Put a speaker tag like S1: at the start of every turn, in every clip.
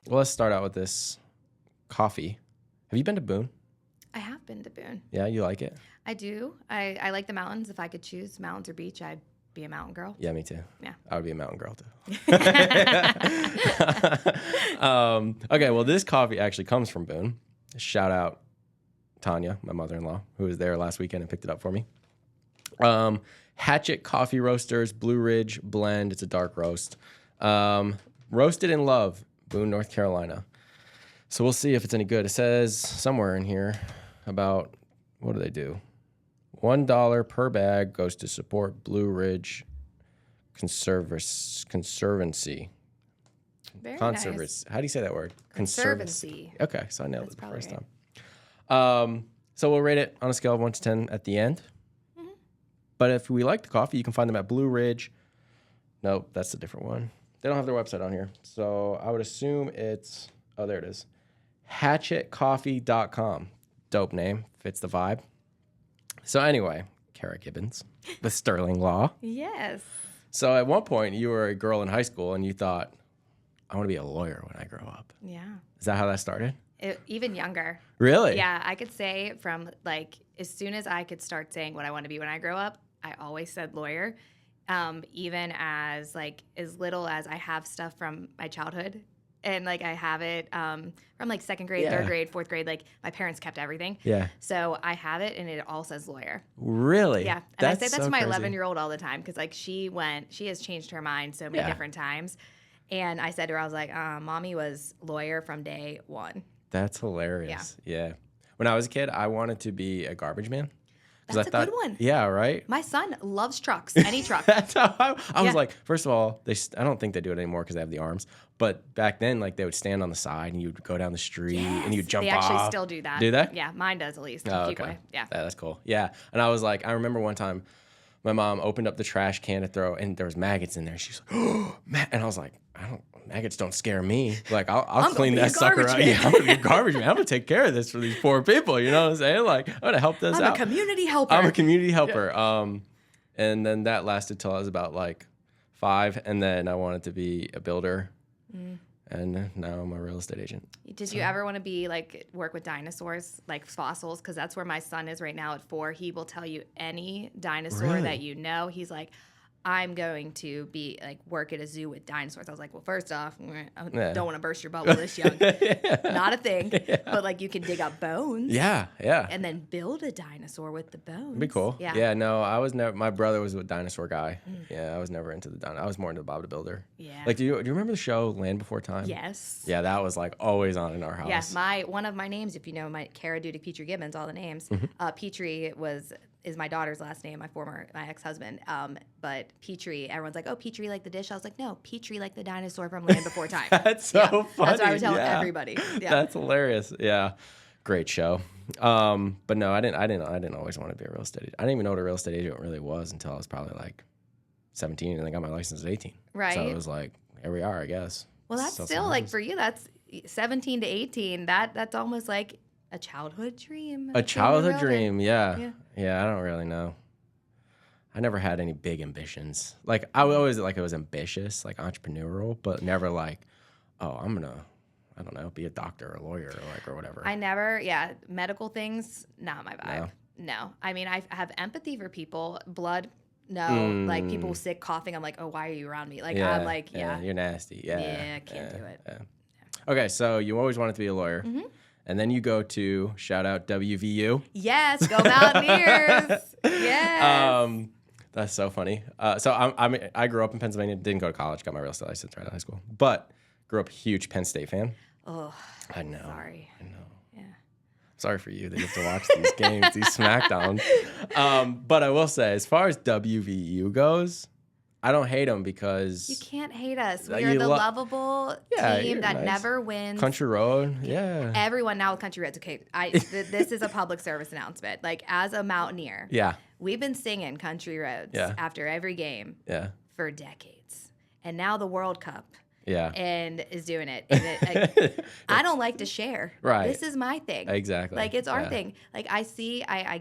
S1: Well, let's start out with this coffee. Have you been to Boone?
S2: I have been to Boone.
S1: Yeah, you like it?
S2: I do. I like the mountains. If I could choose mountains or beach, I'd be a mountain girl.
S1: Yeah, me too.
S2: Yeah.
S1: I would be a mountain girl too. Okay, well, this coffee actually comes from Boone. Shout out Tanya, my mother-in-law, who was there last weekend and picked it up for me. Hatchet Coffee Roasters Blue Ridge Blend. It's a dark roast. Roasted in love, Boone, North Carolina. So we'll see if it's any good. It says somewhere in here about, what do they do? $1 per bag goes to support Blue Ridge Conservancy.
S2: Very nice.
S1: How do you say that word?
S2: Conservancy.
S1: Okay, so I nailed
S2: That's
S1: it the first
S2: right.
S1: time. So we'll rate it on a scale of 1 to 10 at the end.
S2: Mm-hmm.
S1: But if we like the coffee, you can find them at Blue Ridge. Nope, that's a different one. They don't have their website on here. So I would assume it's, oh, there it is. HatchetCoffee.com. Dope name. Fits the vibe. So anyway, Cara Gibbons, the Sterling Law.
S2: Yes.
S1: So at one point, you were a girl in high school and you thought, I want to be a lawyer when I grow up.
S2: Yeah.
S1: Is that how that started?
S2: Even younger.
S1: Really?
S2: Yeah, I could say from like as soon as I could start saying what I want to be when I grow up, I always said lawyer. Even as like as little as I have stuff from my childhood. And like I have it from like second grade, third grade, fourth grade. Like my parents kept everything. Yeah. So I have it, and it all says lawyer.
S1: Really?
S2: Yeah. And I say that to my 11-year-old all the time because like she has changed her mind so many different times. And I said to her, I was like, "Mommy was lawyer from day one."
S1: That's hilarious. Yeah. When I was a kid, I wanted to be a garbage man.
S2: That's a good one.
S1: Yeah, right?
S2: My son loves trucks, any truck.
S1: That's how I was like, first of all, I don't think they do it anymore because they have the arms. But back then, like they would stand on the side and you'd go down the street and you'd jump off.
S2: They actually still do that.
S1: Do they?
S2: Yeah, mine does at least.
S1: Oh,
S2: Keep
S1: okay.
S2: away. Yeah,
S1: that's cool. Yeah. And I was like, I remember one time my mom opened up the trash can to throw and there was maggots in there. She's like, oh, and I was like, maggots don't scare me. Like, I'll clean that sucker out. Yeah, I'm going to be a garbage man. I'm going to take care of this for these poor people. You know what I'm saying? Like, I'm going to help this out.
S2: I'm a community helper.
S1: I'm a community helper. Yeah. And then that lasted till I was about like 5. And then I wanted to be a builder. And now I'm a real estate agent.
S2: Did you ever want to be like work with dinosaurs, like fossils? Because that's where my son is right now at 4. He will tell you any dinosaur that you know. He's like, I'm going to be like work at a zoo with dinosaurs. I was like, well, first off, I don't want to burst your bubble this young. Not a thing. Yeah. But like you can dig up bones.
S1: Yeah.
S2: And then build a dinosaur with the bones.
S1: It'd be cool. Yeah. No, I was never. My brother was a dinosaur guy. Yeah, I was never into the dinosaur. I was more into Bob the Builder. Yeah. Like, do you remember the show Land Before Time?
S2: Yes.
S1: Yeah, that was like always on in our house.
S2: Yeah. One of my names, if you know my Cara Gibbons, all the names. Petrie is my daughter's last name, my ex-husband. But Petrie, everyone's like, oh, Petrie like the dish. I was like, no, Petrie like the dinosaur from Land Before Time.
S1: That's so funny.
S2: That's what I would tell everybody. Yeah.
S1: That's hilarious. Yeah. Great show. But no, I didn't always want to be a real estate agent. I didn't even know what a real estate agent really was until I was probably like 17 and I got my license at 18.
S2: Right.
S1: So it was like, here we are, I guess.
S2: Well, that's still like for you, that's 17 to 18. That's almost like a childhood dream.
S1: A childhood dream, yeah. Yeah, I don't really know. I never had any big ambitions. Like, I always like it was ambitious, like entrepreneurial, but never like, oh, I'm going to, I don't know, be a doctor or a lawyer or whatever.
S2: I never, medical things, not my vibe. No. I mean, I have empathy for people. Blood, no. Like, people sick, coughing, I'm like, oh, why are you around me? Like, I'm like,
S1: you're nasty. Yeah,
S2: can't do it.
S1: Yeah. Okay, so you always wanted to be a lawyer. And then you go to, shout out, WVU.
S2: Yes, go Mountaineers. Yes.
S1: That's so funny. So I grew up in Pennsylvania, didn't go to college, got my real estate license right out of high school, but grew up a huge Penn State fan.
S2: Oh,
S1: I know.
S2: Sorry.
S1: I know.
S2: Yeah.
S1: Sorry for you that you have to watch these games, these SmackDowns. But I will say, as far as WVU goes, I don't hate them because...
S2: You can't hate us. We are the lovable team that never wins.
S1: Country Road, yeah.
S2: Everyone now with Country Road's okay. This is a public service announcement. Like, as a Mountaineer, we've been singing Country Roads after every game for decades. And now the World Cup.
S1: Yeah.
S2: And is doing it. I don't like to share.
S1: Right.
S2: This is my thing.
S1: Exactly.
S2: Like, it's our thing. Like, I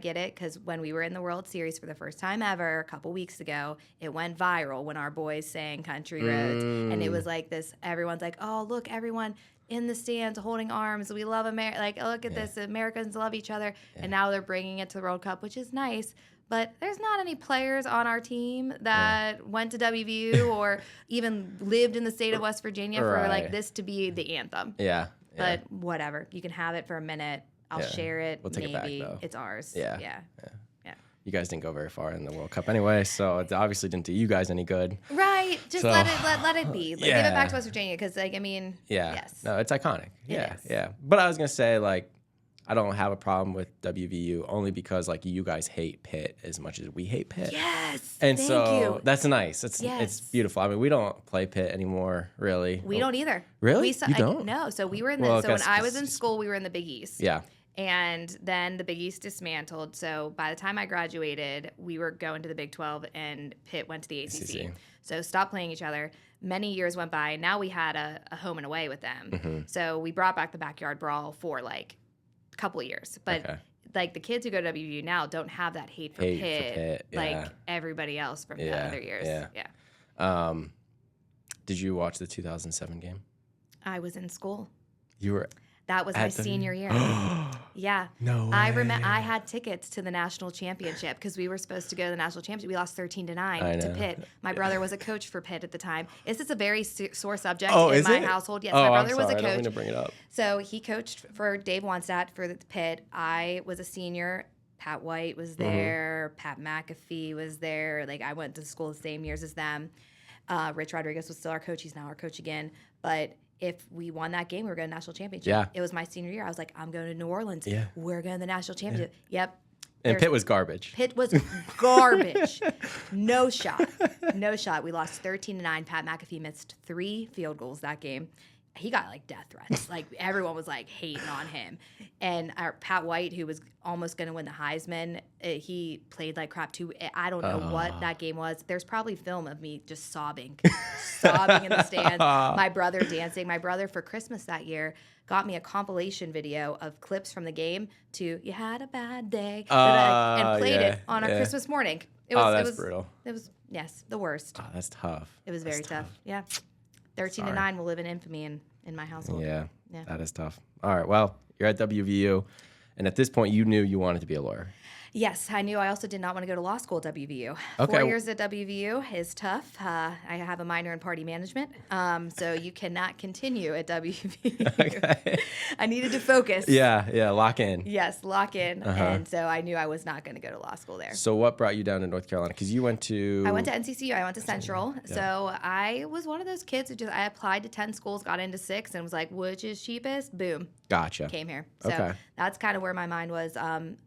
S2: get it, because when we were in the World Series for the first time ever a couple weeks ago, it went viral when our boys sang Country Roads. And it was like this, everyone's like, oh, look, everyone, in the stands holding arms. We love America. Like, look at this. Americans love each other. And now they're bringing it to the World Cup, which is nice. But there's not any players on our team that went to WVU or even lived in the state of West Virginia for like this to be the anthem.
S1: Yeah.
S2: But whatever. You can have it for a minute. I'll share it.
S1: We'll take it back, though.
S2: It's ours.
S1: Yeah.
S2: Yeah.
S1: You guys didn't go very far in the World Cup anyway, so it obviously didn't do you guys any good.
S2: Right. Just let it be. Like, give it back to West Virginia because, like, I mean, yes.
S1: No, it's iconic. Yeah,
S2: It is.
S1: yeah. But I was going to say, like, I don't have a problem with WVU only because, like, you guys hate Pitt as much as we hate Pitt.
S2: Yes.
S1: And
S2: thank
S1: so
S2: you.
S1: that's nice. It's beautiful. I mean, we don't play Pitt anymore, really.
S2: We don't either.
S1: Really? You don't?
S2: No. So we were in
S1: Well,
S2: so when I was in school, we were in the Big East.
S1: Yeah.
S2: And then the Big East dismantled. So by the time I graduated, we were going to the Big 12 and Pitt went to the ACC. So stopped playing each other. Many years went by. Now we had a home and away with them.
S1: Mm-hmm.
S2: So we brought back the backyard brawl for like a couple of years. But like the kids who go to WVU now don't have that hate for Pitt like everybody else from the other years.
S1: Yeah. Did you watch the 2007 game?
S2: I was in school.
S1: You were...
S2: That was my senior year. Yeah.
S1: No way.
S2: I remember I had tickets to the national championship because we were supposed to go to the national championship. We lost 13-9 to Pitt. My brother was a coach for Pitt at the time. This is a very sore subject in my household. Yes, my brother was a coach.
S1: I don't mean to bring it up.
S2: So he coached for Dave Wonstadt for the Pitt. I was a senior. Pat White was there. Pat McAfee was there. Like I went to school the same years as them. Rich Rodriguez was still our coach. He's now our coach again. But if we won that game, we were going to national championship.
S1: Yeah.
S2: It was my senior year. I was like, I'm going to New Orleans.
S1: Yeah.
S2: We're going to the national championship. Yeah. Yep.
S1: And Pitt was garbage.
S2: Pitt was garbage. No shot. No shot. We lost 13-9. Pat McAfee missed 3 field goals that game. He got like death threats. Like everyone was like hating on him. And our Pat White, who was almost going to win the Heisman, he played like crap too. I don't know what that game was. There's probably film of me just sobbing in the stands. My brother dancing. My brother for Christmas that year got me a compilation video of clips from the game to "You Had a Bad Day" and played it on a Christmas morning. It was
S1: brutal.
S2: It was the worst.
S1: Oh, that's tough.
S2: It was very tough. Yeah. 13-9 will live in infamy in my household.
S1: Yeah, that is tough. All right, well, you're at WVU, and at this point, you knew you wanted to be a lawyer.
S2: Yes, I knew. I also did not want to go to law school at WVU.
S1: Okay.
S2: 4 years at WVU is tough. I have a minor in party management, so you cannot continue at WVU.
S1: Okay.
S2: I needed to focus.
S1: Yeah, lock in.
S2: Yes, lock in. And so I knew I was not going to go to law school there.
S1: So what brought you down to North Carolina? Because you went to...
S2: I went to NCCU. I went to Central. Yeah. So I was one of those kids who I applied to 10 schools, got into 6, and was like, which is cheapest? Boom.
S1: Gotcha.
S2: Came here. So that's kind of where my mind was.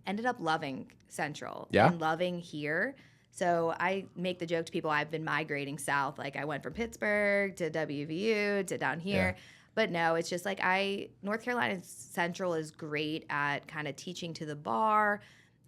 S2: Ended up loving Central and loving here. So I make the joke to people, I've been migrating south. Like I went from Pittsburgh to WVU to down here. Yeah. But no, it's just like North Carolina Central is great at kind of teaching to the bar.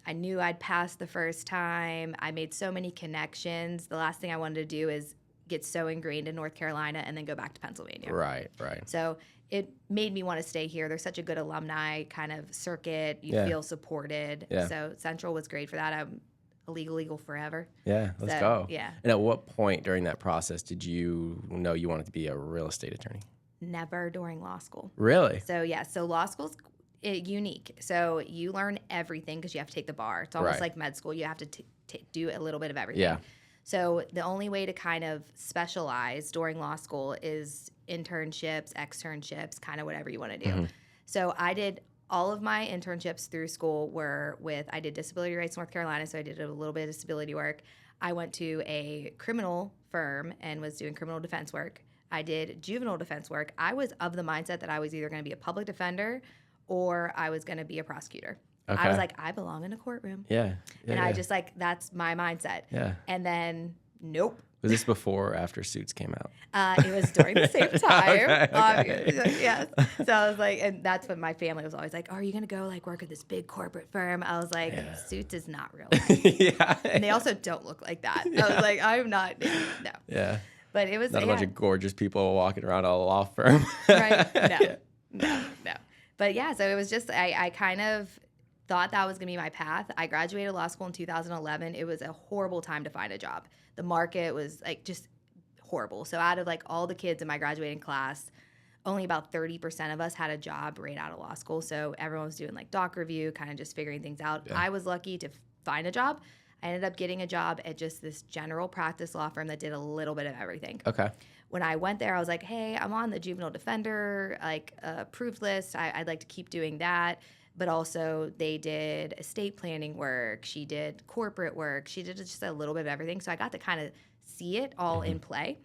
S2: I knew I'd pass the first time. I made so many connections. The last thing I wanted to do is get so ingrained in North Carolina and then go back to Pennsylvania.
S1: Right.
S2: So it made me want to stay here. There's such a good alumni kind of circuit. You feel supported. Yeah. So Central was great for that. I'm a legal forever.
S1: Yeah, let's go.
S2: Yeah.
S1: And at what point during that process did you know you wanted to be a real estate attorney?
S2: Never during law school.
S1: Really?
S2: So law school's unique. So you learn everything because you have to take the bar. It's almost like med school. You have to do a little bit of everything.
S1: Yeah.
S2: So the only way to kind of specialize during law school is internships, externships, kind of whatever you want to do. Mm-hmm. So I did all of my internships through school I did Disability Rights North Carolina, so I did a little bit of disability work. I went to a criminal firm and was doing criminal defense work. I did juvenile defense work. I was of the mindset that I was either going to be a public defender or I was going to be a prosecutor. Okay. I was like, I belong in a courtroom.
S1: Yeah.
S2: And I just that's my mindset.
S1: Yeah.
S2: And then, nope.
S1: Was this before or after Suits came out?
S2: It was during the same time.
S1: Okay.
S2: Yes. So I was like, and that's what my family was always like, are you going to go work at this big corporate firm? I was like, Suits is not real.
S1: Yeah.
S2: And they also don't look like that. I was like, I'm not, no.
S1: Yeah.
S2: But it was
S1: not a bunch of gorgeous people walking around a law firm.
S2: Right. No. But yeah, so it was just, I kind of thought that was going to be my path. I graduated law school in 2011. It was a horrible time to find a job. The market was just horrible. So out of all the kids in my graduating class, only about 30% of us had a job right out of law school. So everyone was doing like doc review, kind of just figuring things out.
S1: Yeah.
S2: I was lucky to find a job. I ended up getting a job at just this general practice law firm that did a little bit of everything.
S1: Okay.
S2: When I went there, I was like, hey, I'm on the juvenile defender, like approved list. I'd like to keep doing that. But also they did estate planning work. She did corporate work. She did just a little bit of everything. So I got to kind of see it all in play.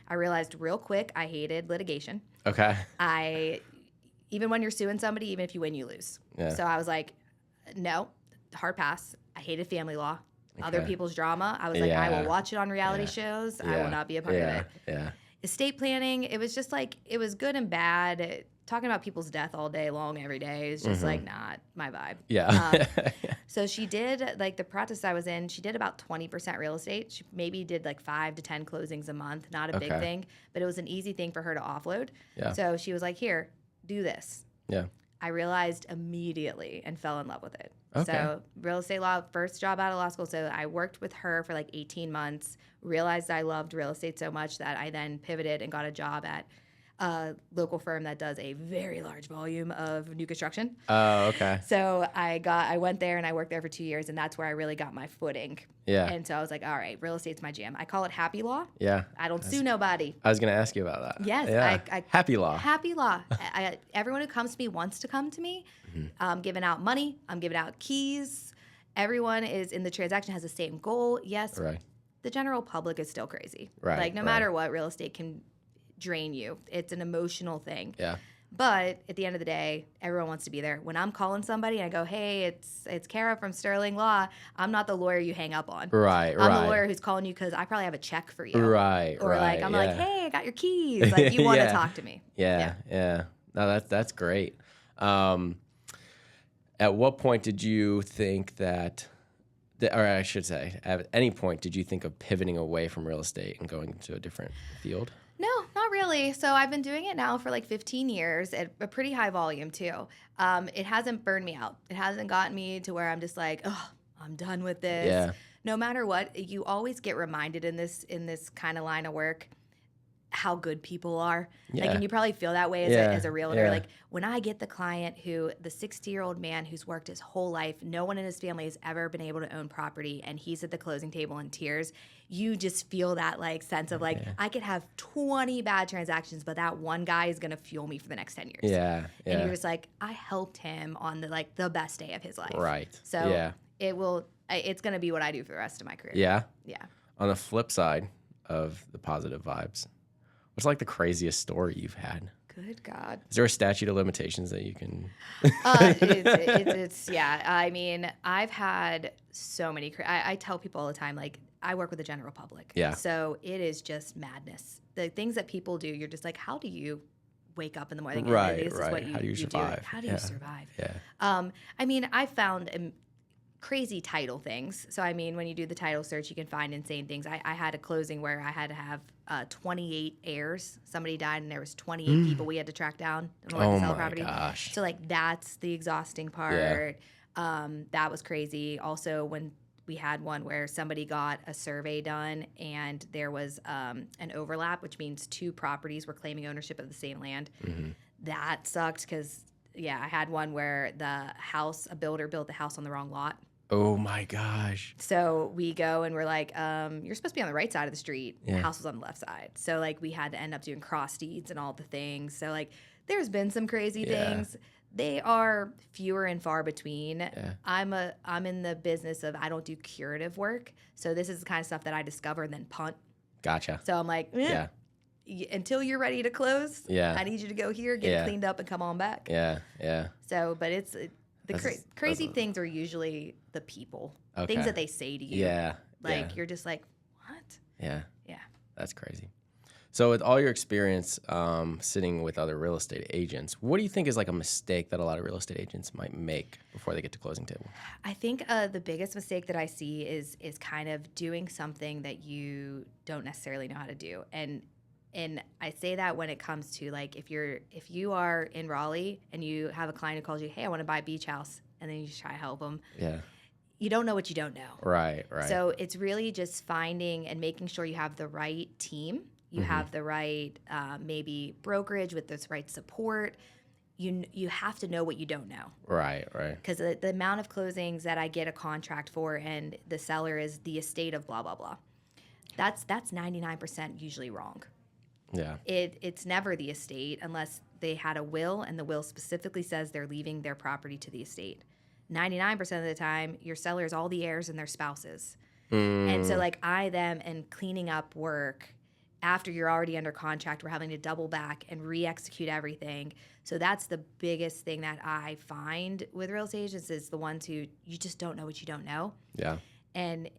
S2: I realized real quick I hated litigation.
S1: Okay.
S2: Even when you're suing somebody, even if you win, you lose.
S1: Yeah.
S2: So I was like, no, hard pass. I hated family law.
S1: Okay.
S2: Other people's drama. I was like, I will watch it on reality shows. I will not be a part of it.
S1: Yeah.
S2: Estate planning, it was just like, it was good and bad. Talking about people's death all day long, every day is just like not my vibe.
S1: Yeah.
S2: So she did, like the practice I was in, she did about 20% real estate. She maybe did like 5 to 10 closings a month, not a big thing, but it was an easy thing for her to offload.
S1: Yeah.
S2: So she was like, here, do this.
S1: Yeah.
S2: I realized immediately and fell in love with it.
S1: Okay.
S2: So real estate law, first job out of law school. So I worked with her for like 18 months, realized I loved real estate so much that I then pivoted and got a job at a local firm that does a very large volume of new construction.
S1: Oh, okay.
S2: So I went there and I worked there for 2 years, and that's where I really got my footing.
S1: Yeah.
S2: And so I was like, all right, real estate's my jam. I call it happy law.
S1: Yeah.
S2: I don't sue nobody.
S1: I was going to ask you about that.
S2: Yes.
S1: Yeah. Happy law.
S2: Happy law. Everyone who comes to me wants to come to me. I'm giving out money. I'm giving out keys. Everyone is in the transaction has the same goal. Yes.
S1: Right.
S2: The general public is still crazy.
S1: Right.
S2: Like no matter what, real estate can drain you. It's an emotional thing.
S1: Yeah.
S2: But at the end of the day, everyone wants to be there. When I'm calling somebody and I go, hey, it's Cara from Sterling Law, I'm not the lawyer you hang up on.
S1: Right,
S2: I'm the lawyer who's calling you because I probably have a check for you.
S1: Right,
S2: or
S1: right.
S2: like I'm like, hey, I got your keys. Like you want to talk to me.
S1: Yeah. No, that's great. At what point did you think that, or I should say, at any point did you think of pivoting away from real estate and going into a different field?
S2: No, not really. So I've been doing it now for like 15 years at a pretty high volume too. It hasn't burned me out. It hasn't gotten me to where I'm just like, oh, I'm done with this.
S1: Yeah.
S2: No matter what, you always get reminded in this kind of line of work how good people are.
S1: Yeah.
S2: Like, and you probably feel that way as a realtor.
S1: Yeah.
S2: Like when I get the client who, the 60-year-old man who's worked his whole life, no one in his family has ever been able to own property, and he's at the closing table in tears, you just feel that like sense of like, I could have 20 bad transactions, but that one guy is going to fuel me for the next 10 years.
S1: Yeah.
S2: And you're just like, I helped him on the best day of his life.
S1: Right.
S2: So it's going to be what I do for the rest of my career.
S1: Yeah.
S2: Yeah.
S1: On the flip side of the positive vibes, what's like the craziest story you've had?
S2: Good God.
S1: Is there a statute of limitations that you can?
S2: Yeah. I mean, I've had so many. I tell people all the time, like, I work with the general public.
S1: Yeah.
S2: So it is just madness. The things that people do, you're just like, how do you wake up in the morning?
S1: Right.
S2: And this is what
S1: How do you survive?
S2: How do you survive?
S1: Yeah.
S2: I mean, I found crazy title things. So, I mean, when you do the title search, you can find insane things. I had a closing where I had to have 28 heirs. Somebody died and there was 28 people we had to track down in order to sell the property.
S1: Gosh.
S2: So, like, that's the exhausting part. Yeah. That was crazy. Also, when we had one where somebody got a survey done and there was an overlap, which means 2 properties were claiming ownership of the same land. Mm-hmm. That sucked because, I had one where a builder built the house on the wrong lot.
S1: Oh my gosh.
S2: So we go and we're like, you're supposed to be on the right side of the street.
S1: Yeah.
S2: The house was on the left side. So like we had to end up doing cross deeds and all the things. So like there's been some crazy things. They are fewer and far between. Yeah. I'm in the business of I don't do curative work. So this is the kind of stuff that I discover and then punt.
S1: Gotcha.
S2: So I'm like, until you're ready to close, I need you to go here, get it cleaned up, and come on back.
S1: Yeah.
S2: So, but it's crazy things are usually the people, things that they say to you.
S1: Yeah.
S2: Like you're just like, what?
S1: Yeah.
S2: Yeah.
S1: That's crazy. So with all your experience sitting with other real estate agents, what do you think is like a mistake that a lot of real estate agents might make before they get to closing table?
S2: I think the biggest mistake that I see is kind of doing something that you don't necessarily know how to do. And I say that when it comes to like if you are in Raleigh and you have a client who calls you, hey, I want to buy a beach house, and then you just try to help them.
S1: Yeah.
S2: You don't know what you don't know.
S1: Right.
S2: So it's really just finding and making sure you have the right team You have the right, maybe brokerage with this right support. You have to know what you don't know.
S1: Right.
S2: Because the amount of closings that I get a contract for and the seller is the estate of blah, blah, blah. That's 99% usually wrong.
S1: Yeah.
S2: It's never the estate unless they had a will and the will specifically says they're leaving their property to the estate. 99% of the time, your seller is all the heirs and their spouses. And so like them and cleaning up work after you're already under contract, we're having to double back and re-execute everything. So that's the biggest thing that I find with real estate agents is the ones who you just don't know what you don't know.
S1: Yeah.
S2: And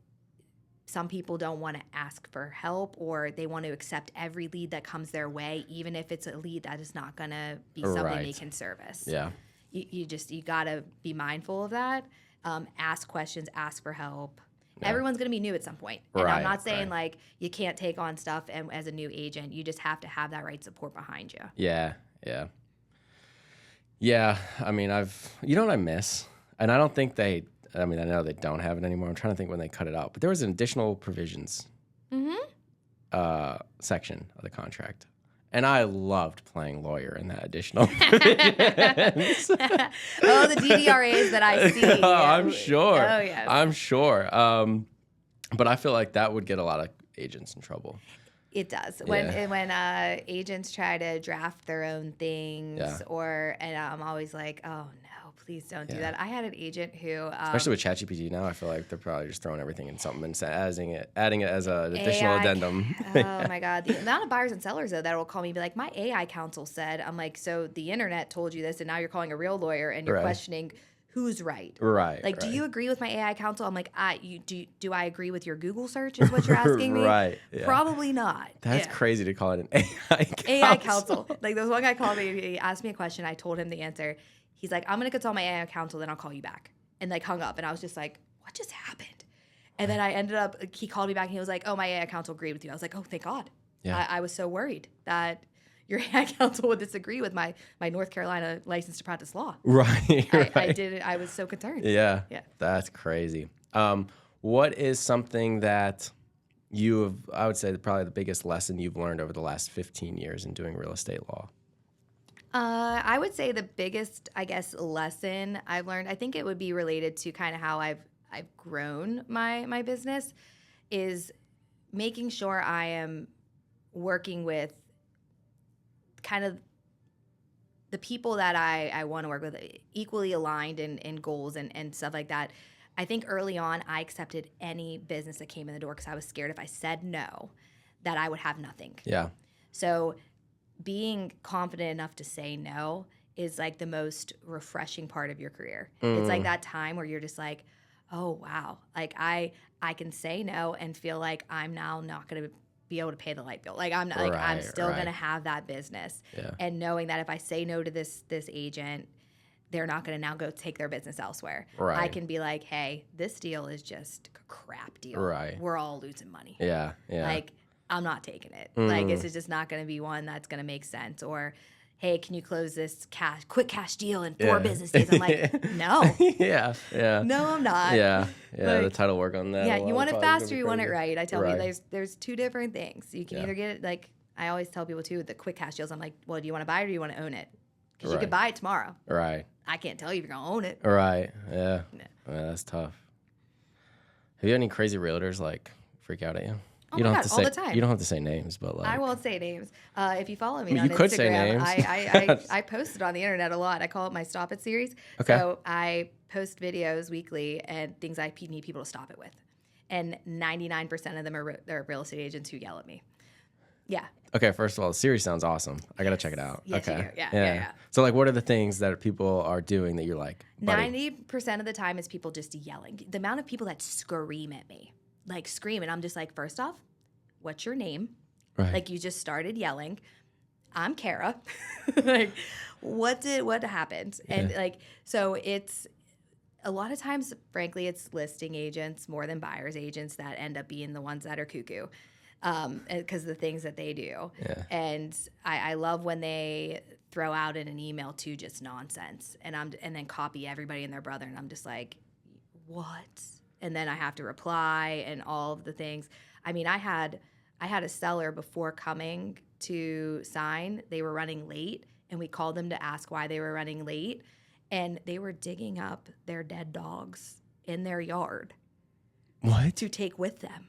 S2: some people don't want to ask for help or they want to accept every lead that comes their way, even if it's a lead that is not going to be something they can service.
S1: Yeah.
S2: You got to be mindful of that. Ask questions, ask for help. Yeah. Everyone's going to be new at some point. And I'm not saying like you can't take on stuff and as a new agent. You just have to have that right support behind you.
S1: Yeah. I mean, you know what I miss? And I don't think I know they don't have it anymore. I'm trying to think when they cut it out. But there was an additional provisions section of the contract. And I loved playing lawyer in that additional provisions.
S2: The DDRAs that I see.
S1: Oh, I'm sure.
S2: Oh, yeah.
S1: I'm sure. But I feel like that would get a lot of agents in trouble.
S2: It does. When agents try to draft their own things and I'm always like, oh, no, please don't do that. I had an agent who...
S1: especially with ChatGPT now, I feel like they're probably just throwing everything in something and adding it as an additional addendum.
S2: Oh, my God. The amount of buyers and sellers, though, that will call me and be like, my AI counsel said, I'm like, so the internet told you this and now you're calling a real lawyer and you're questioning who's right.
S1: Right.
S2: Like, do you agree with my AI counsel? I'm like, do I agree with your Google search is what you're asking me?
S1: Right. Yeah.
S2: Probably not.
S1: That's crazy to call it an AI counsel.
S2: AI counsel. Like, there was one guy called me, he asked me a question, I told him the answer. He's like, I'm going to consult my AI counsel, then I'll call you back. And like hung up. And I was just like, what just happened? And then I ended up, he called me back and he was like, oh, my AI counsel agreed with you. I was like, oh, thank God. Yeah. I was so worried that your AI counsel would disagree with my North Carolina license to practice law.
S1: Right.
S2: I didn't. I was so concerned.
S1: Yeah. That's crazy. What is something that I would say probably the biggest lesson you've learned over the last 15 years in doing real estate law?
S2: I would say the biggest, I guess, lesson I've learned, I think it would be related to kind of how I've grown my business, is making sure I am working with kind of the people that I want to work with, equally aligned in goals and stuff like that. I think early on I accepted any business that came in the door because I was scared if I said no that I would have nothing. Yeah. So being confident enough to say no is like the most refreshing part of your career. It's like that time where you're just like, oh, wow. Like I can say no and feel like I'm now not going to be able to pay the light bill. Like I'm not, I'm still going to have that business. Yeah. And knowing that if I say no to this agent, they're not going to now go take their business elsewhere. Right. I can be like, hey, this deal is just a crap deal. Right. We're all losing money. Yeah. Yeah. Like, I'm not taking it. Like, this is just not going to be one that's going to make sense. Or, hey, can you close this quick cash deal in 4 business days? I'm like, no. Yeah. No, I'm not. Yeah. Like,
S1: the title work on that.
S2: Yeah, you want it fast or you want it right. I tell people there's 2 different things. You can either get it, like, I always tell people, too, the quick cash deals, I'm like, well, do you want to buy it or do you want to own it? Because you could buy it tomorrow. Right. I can't tell you if you're going to own it.
S1: Right. Yeah. Yeah, that's tough. Have you had any crazy realtors, like, freak out at you?
S2: Oh my God, all the time.
S1: You don't have to say names, but like...
S2: I won't say names. If you follow me on
S1: you
S2: Instagram,
S1: could say names.
S2: I post it on the internet a lot. I call it my Stop It series. Okay. So I post videos weekly and things I need people to stop it with. And 99% of them are real estate agents who yell at me. Yeah.
S1: Okay, first of all, the series sounds awesome. I got to check it out.
S2: Yes,
S1: okay.
S2: You do. Yeah.
S1: So like, what are the things that people are doing that you're like, buddy?
S2: 90% of the time is people just yelling. The amount of people that scream at me. Like scream, and I'm just like, first off, what's your name? Right. Like you just started yelling. I'm Cara. Like, what happened? Yeah. And like, so it's a lot of times, frankly, it's listing agents more than buyers agents that end up being the ones that are cuckoo, because the things that they do. Yeah. And I love when they throw out in an email too just nonsense, and then copy everybody and their brother, and I'm just like, what? And then I have to reply and all of the things. I mean, I had I had a seller before coming to sign. They were running late, and we called them to ask why they were running late. And they were digging up their dead dogs in their yard.
S1: What?
S2: To take with them.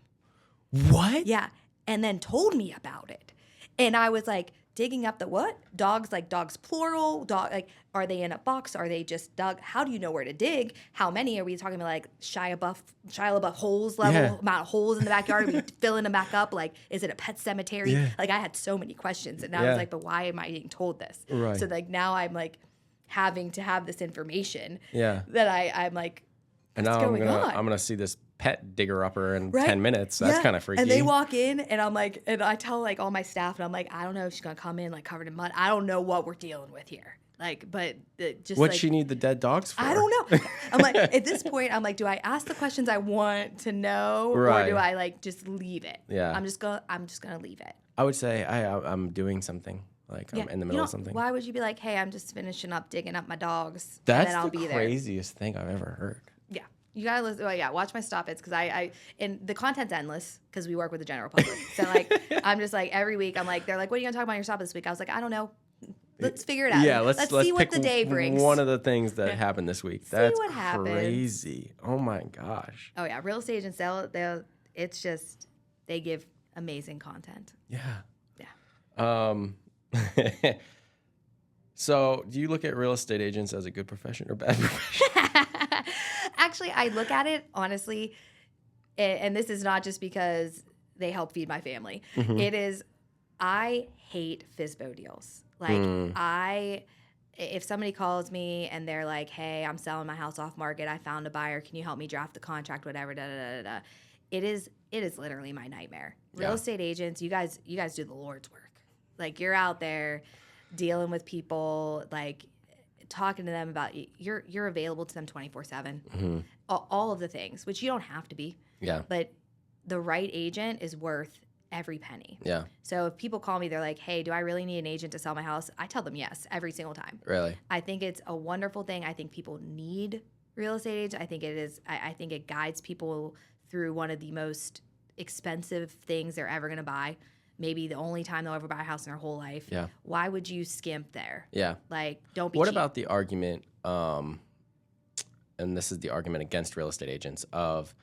S1: What?
S2: Yeah. And then told me about it. And I was like, digging up the what? Dogs, like dogs plural? Like, are they in a box? Are they just dug? How do you know where to dig? How many? Are we talking about like Shia LaBeouf holes level, amount of holes in the backyard? Are we filling them back up? Like, is it a pet cemetery?
S1: Yeah.
S2: Like, I had so many questions. And I was like, but why am I being told this?
S1: Right.
S2: So like now I'm like having to have this information
S1: Yeah.
S2: that I'm like,
S1: and
S2: what's
S1: now
S2: going on?
S1: I'm gonna see this pet digger upper in 10 minutes. That's kind of freaky.
S2: And they walk in, and I'm like, and I tell like all my staff, and I'm like, I don't know if she's gonna come in like covered in mud. I don't know what we're dealing with here. Like, but just
S1: what'd
S2: like,
S1: she need the dead dogs for?
S2: I don't know. I'm like, at this point, I'm like, do I ask the questions I want to know,
S1: Right.
S2: or do I like just leave it?
S1: Yeah.
S2: I'm just gonna leave it.
S1: I would say I'm doing something. Like I'm in the middle of something.
S2: Why would you be like, hey, I'm just finishing up digging up my dogs,
S1: That's
S2: and then I'll
S1: the
S2: be there?
S1: craziest thing I've ever heard.
S2: Yeah. You gotta listen. Well, yeah, watch my stop its because and the content's endless because we work with the general public. So like, I'm just like every week I'm like, they're like, what are you gonna talk about on your stop this week? I was like, I don't know. Let's figure it out.
S1: Yeah, let's
S2: see what
S1: pick
S2: the day brings.
S1: one of the things that happened this week. That's
S2: what happens.
S1: crazy. Oh my gosh.
S2: Oh yeah, real estate agents it's just they give amazing content.
S1: Yeah.
S2: Yeah.
S1: So, do you look at real estate agents as a good profession or bad profession?
S2: Actually, I look at it honestly, and this is not just because they help feed my family.
S1: Mm-hmm.
S2: It is, I hate FSBO deals. Like if somebody calls me and they're like, "Hey, I'm selling my house off market. I found a buyer. Can you help me draft the contract? Whatever." Da da da da. It is literally my nightmare. Real estate agents, you guys do the Lord's work. Like you're out there dealing with people, like talking to them about you're available to them 24/7. All of the things, which you don't have to be.
S1: Yeah.
S2: But the right agent is worth every penny.
S1: Yeah.
S2: So if people call me, they're like, "Hey, do I really need an agent to sell my house?" I tell them yes every single time.
S1: Really?
S2: I think it's a wonderful thing. I think people need real estate agents. I think it is. I think it guides people through one of the most expensive things they're ever going to buy. Maybe the only time they'll ever buy a house in their whole life.
S1: Yeah.
S2: Why would you skimp there?
S1: Yeah.
S2: Like, don't be
S1: What
S2: cheap.
S1: about the argument, and this is the argument against real estate agents of,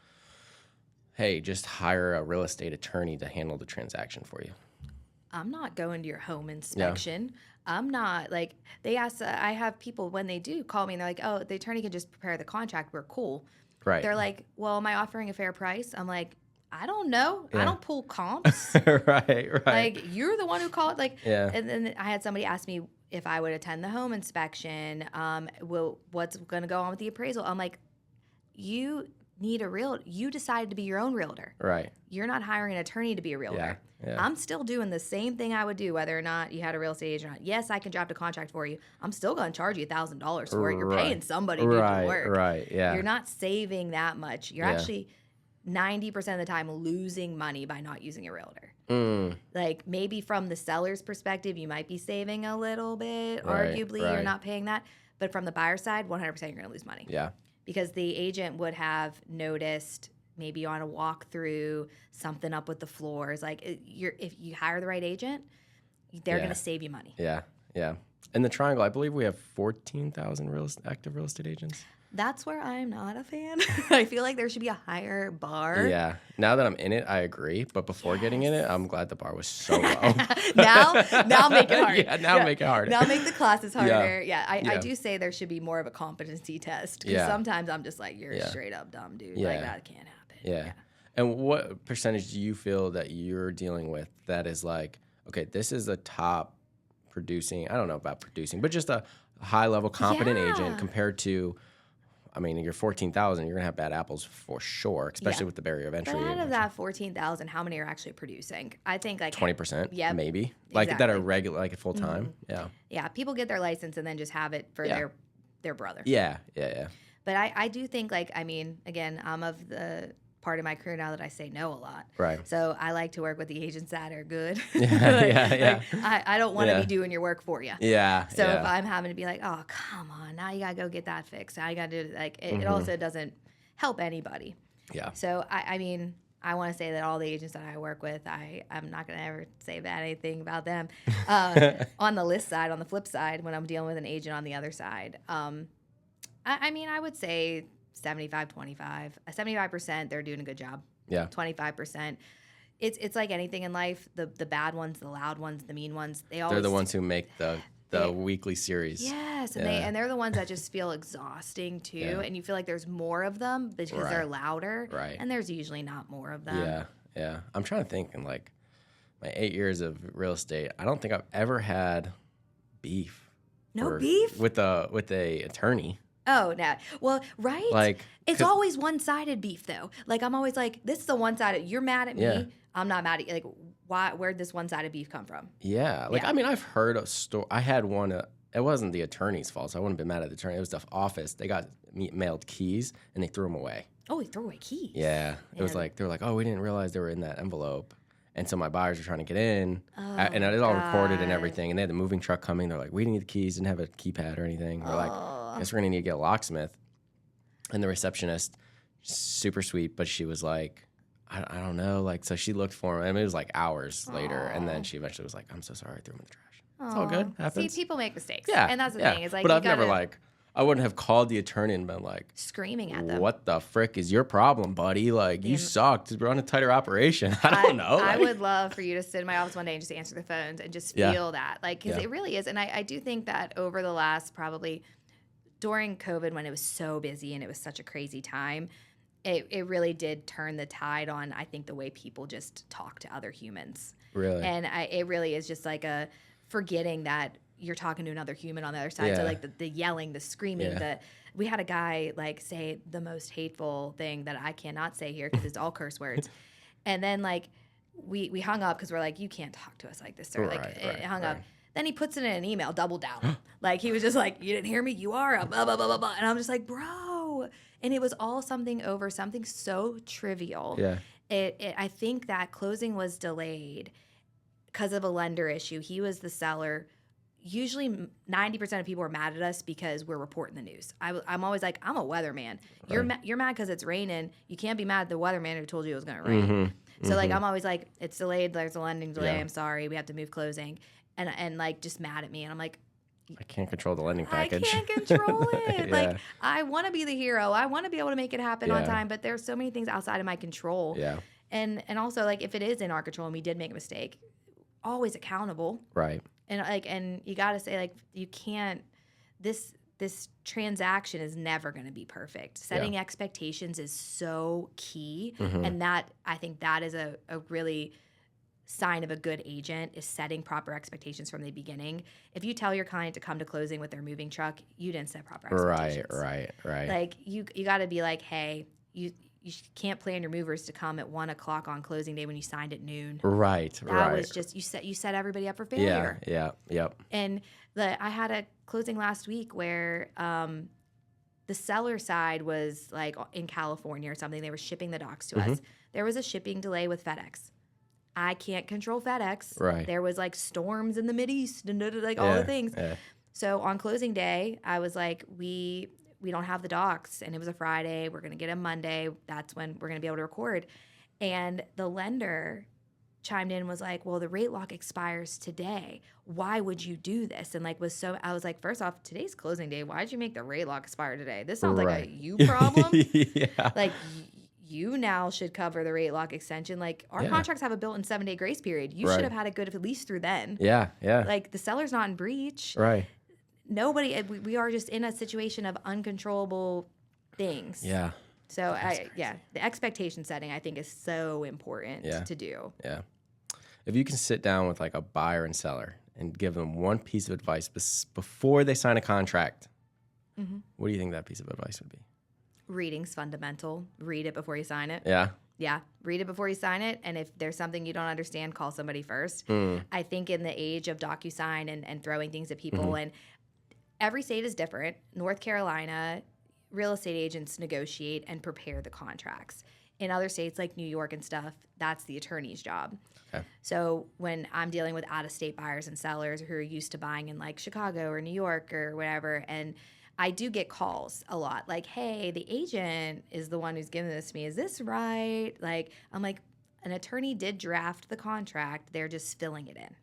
S1: hey, just hire a real estate attorney to handle the transaction for you.
S2: I'm not going to your home inspection. I'm not like they ask. I have people when they do call me and they're like, "Oh, the attorney can just prepare the contract. We're cool."
S1: Right.
S2: They're like, "Well, am I offering a fair price?" I'm like, "I don't know.
S1: Yeah.
S2: I don't pull comps.
S1: right.
S2: Like you're the one who called." Like,
S1: Yeah.
S2: And then I had somebody ask me if I would attend the home inspection. What's going to go on with the appraisal? I'm like, you need a realtor. You decided to be your own realtor.
S1: Right.
S2: You're not hiring an attorney to be a realtor.
S1: Yeah.
S2: I'm still doing the same thing I would do whether or not you had a real estate agent or not. Yes, I can draft a contract for you. I'm still going to charge you $1,000 for it. You're paying somebody to do the work.
S1: Right. Yeah.
S2: You're not saving that much. You're actually 90% of the time losing money by not using a realtor. Like maybe from the seller's perspective, you might be saving a little bit. Arguably, you're not paying that. But from the buyer side, 100% you're going to lose money.
S1: Yeah.
S2: Because the agent would have noticed maybe on a walkthrough something up with the floors. Like if you hire the right agent, they're going to save you money.
S1: Yeah. Yeah. In the Triangle, I believe we have 14,000 active real estate agents.
S2: That's where I'm not a fan. I feel like there should be a higher bar.
S1: Yeah. Now that I'm in it, I agree. But before getting in it, I'm glad the bar was so low.
S2: now make it hard.
S1: Now make it hard.
S2: Now make the classes harder.
S1: Yeah.
S2: I do say there should be more of a competency test. Because sometimes I'm just like, you're straight up dumb, dude. Like, that can't happen.
S1: Yeah. And what percentage do you feel that you're dealing with that is like, okay, this is a top producing, I don't know about producing, but just a high-level competent agent compared to, I mean, you're 14,000, you're going to have bad apples for sure, especially with the barrier of entry.
S2: But out of that 14,000, how many are actually producing? I think like
S1: 20%, maybe. Like that are regular, like at full time. Yeah.
S2: Yeah, people get their license and then just have it for their brother.
S1: Yeah.
S2: But I do think like, I mean, again, I'm of the part of my career now that I say no a lot.
S1: Right.
S2: So I like to work with the agents that are good.
S1: Yeah.
S2: I don't want to be doing your work for you.
S1: Yeah.
S2: So if I'm having to be like, oh, come on, now you got to go get that fixed. Now you got to do it. Like, it also doesn't help anybody.
S1: Yeah.
S2: So I mean, I want to say that all the agents that I work with, I'm not going to ever say bad anything about them. On the list side, on the flip side, when I'm dealing with an agent on the other side, I mean, I would say 75-25. 75%, they're doing a good job.
S1: Yeah.
S2: 25%. It's like anything in life. The bad ones, the loud ones, the mean ones,
S1: They're the ones who make the weekly series.
S2: Yes, and they're the ones that just feel exhausting too, and you feel like there's more of them because they're louder,
S1: right?
S2: And there's usually not more of them.
S1: Yeah. I'm trying to think in like my 8 years of real estate, I don't think I've ever had beef.
S2: No beef
S1: with a attorney.
S2: Oh no! Well, right?
S1: Like
S2: it's always one-sided beef though. Like I'm always like, this is the one-sided. You're mad at me. I'm not mad at you. Like, why? Where'd this one-sided beef come from?
S1: Yeah. Like I mean, I've heard a story. I had one. It wasn't the attorney's fault, so I wouldn't have been mad at the attorney. It was the office. They got mailed keys and they threw them away.
S2: Oh, they threw away keys.
S1: Yeah. It was like they were like, oh, we didn't realize they were in that envelope. And so my buyers were trying to get in, and it was all recorded and everything. And they had the moving truck coming. They're like, we didn't need the keys, didn't have a keypad or anything. They're like, I guess we're gonna need to get a locksmith. And the receptionist, super sweet, but she was like, I don't know. Like, so she looked for him. I mean, it was like hours later. And then she eventually was like, I'm so sorry, I threw him in the trash. It's all good. Happens.
S2: See, people make mistakes.
S1: Yeah.
S2: And that's the thing. It's like,
S1: but I've never I wouldn't have called the attorney and been like,
S2: screaming at them.
S1: What the frick is your problem, buddy? Like, you sucked. Run a tighter operation. I don't know.
S2: I would love for you to sit in my office one day and just answer the phones and just feel that. Like, because it really is. And I do think that over the last probably during COVID, when it was so busy and it was such a crazy time, it really did turn the tide on, I think, the way people just talk to other humans.
S1: Really?
S2: And it really is just like a forgetting that you're talking to another human on the other side.
S1: Yeah.
S2: So like the yelling, the screaming, we had a guy like say the most hateful thing that I cannot say here because it's all curse words. And then like we hung up because we're like, you can't talk to us like this, sir. It hung up. Then he puts it in an email, double down. Like he was just like, you didn't hear me? You are, blah, blah, blah, blah, blah. And I'm just like, bro. And it was all something over something so trivial.
S1: Yeah.
S2: I think that closing was delayed because of a lender issue. He was the seller. Usually 90% of people are mad at us because we're reporting the news. I'm always like, I'm a weatherman. Right. You're mad because it's raining. You can't be mad at the weatherman who told you it was going to rain. Mm-hmm. So like I'm always like, it's delayed. There's a lending delay. Yeah. I'm sorry. We have to move closing. And like just mad at me. And I'm like,
S1: I can't control the lending package.
S2: I can't control it. Like I want to be the hero. I want to be able to make it happen on time. But there's so many things outside of my control. Yeah. And also like if it is in our control and we did make a mistake, always accountable.
S1: Right.
S2: And you got to say like you can't. This transaction is never going to be perfect. Setting expectations is so key, and that I think that is a really sign of a good agent is setting proper expectations from the beginning. If you tell your client to come to closing with their moving truck, you didn't set proper expectations. Right. Like you got to be like, hey, you can't plan your movers to come at 1 o'clock on closing day when you signed at noon. Right. That was just you set everybody up for failure.
S1: Yep.
S2: And I had a closing last week where the seller side was like in California or something. They were shipping the docs to us. There was a shipping delay with FedEx. I can't control FedEx. Right. There was like storms in the Mideast and like all the things. Yeah. So on closing day, I was like, we don't have the docs, and it was a Friday. We're gonna get them Monday. That's when we're gonna be able to record. And the lender chimed in and was like, well, the rate lock expires today. Why would you do this? And like I was like, first off, today's closing day. Why did you make the rate lock expire today? This sounds like a you problem. Like you now should cover the rate lock extension. Like our contracts have a built-in 7-day grace period. You should have had it good at least through then. Yeah. Like the seller's not in breach. Right. Nobody. We are just in a situation of uncontrollable things. Yeah. So the expectation setting I think is so important to do. Yeah.
S1: If you can sit down with like a buyer and seller and give them one piece of advice before they sign a contract, what do you think that piece of advice would be?
S2: Reading's fundamental. Read it before you sign it.
S1: Yeah.
S2: Yeah. Read it before you sign it. And if there's something you don't understand, call somebody first. I think in the age of DocuSign and throwing things at people, and every state is different. North Carolina, real estate agents negotiate and prepare the contracts. In other states like New York and stuff, that's the attorney's job. Okay. So when I'm dealing with out-of-state buyers and sellers who are used to buying in like Chicago or New York or whatever, and I do get calls a lot like, hey, the agent is the one who's giving this to me. Is this right? Like, I'm like, an attorney did draft the contract. They're just filling it in.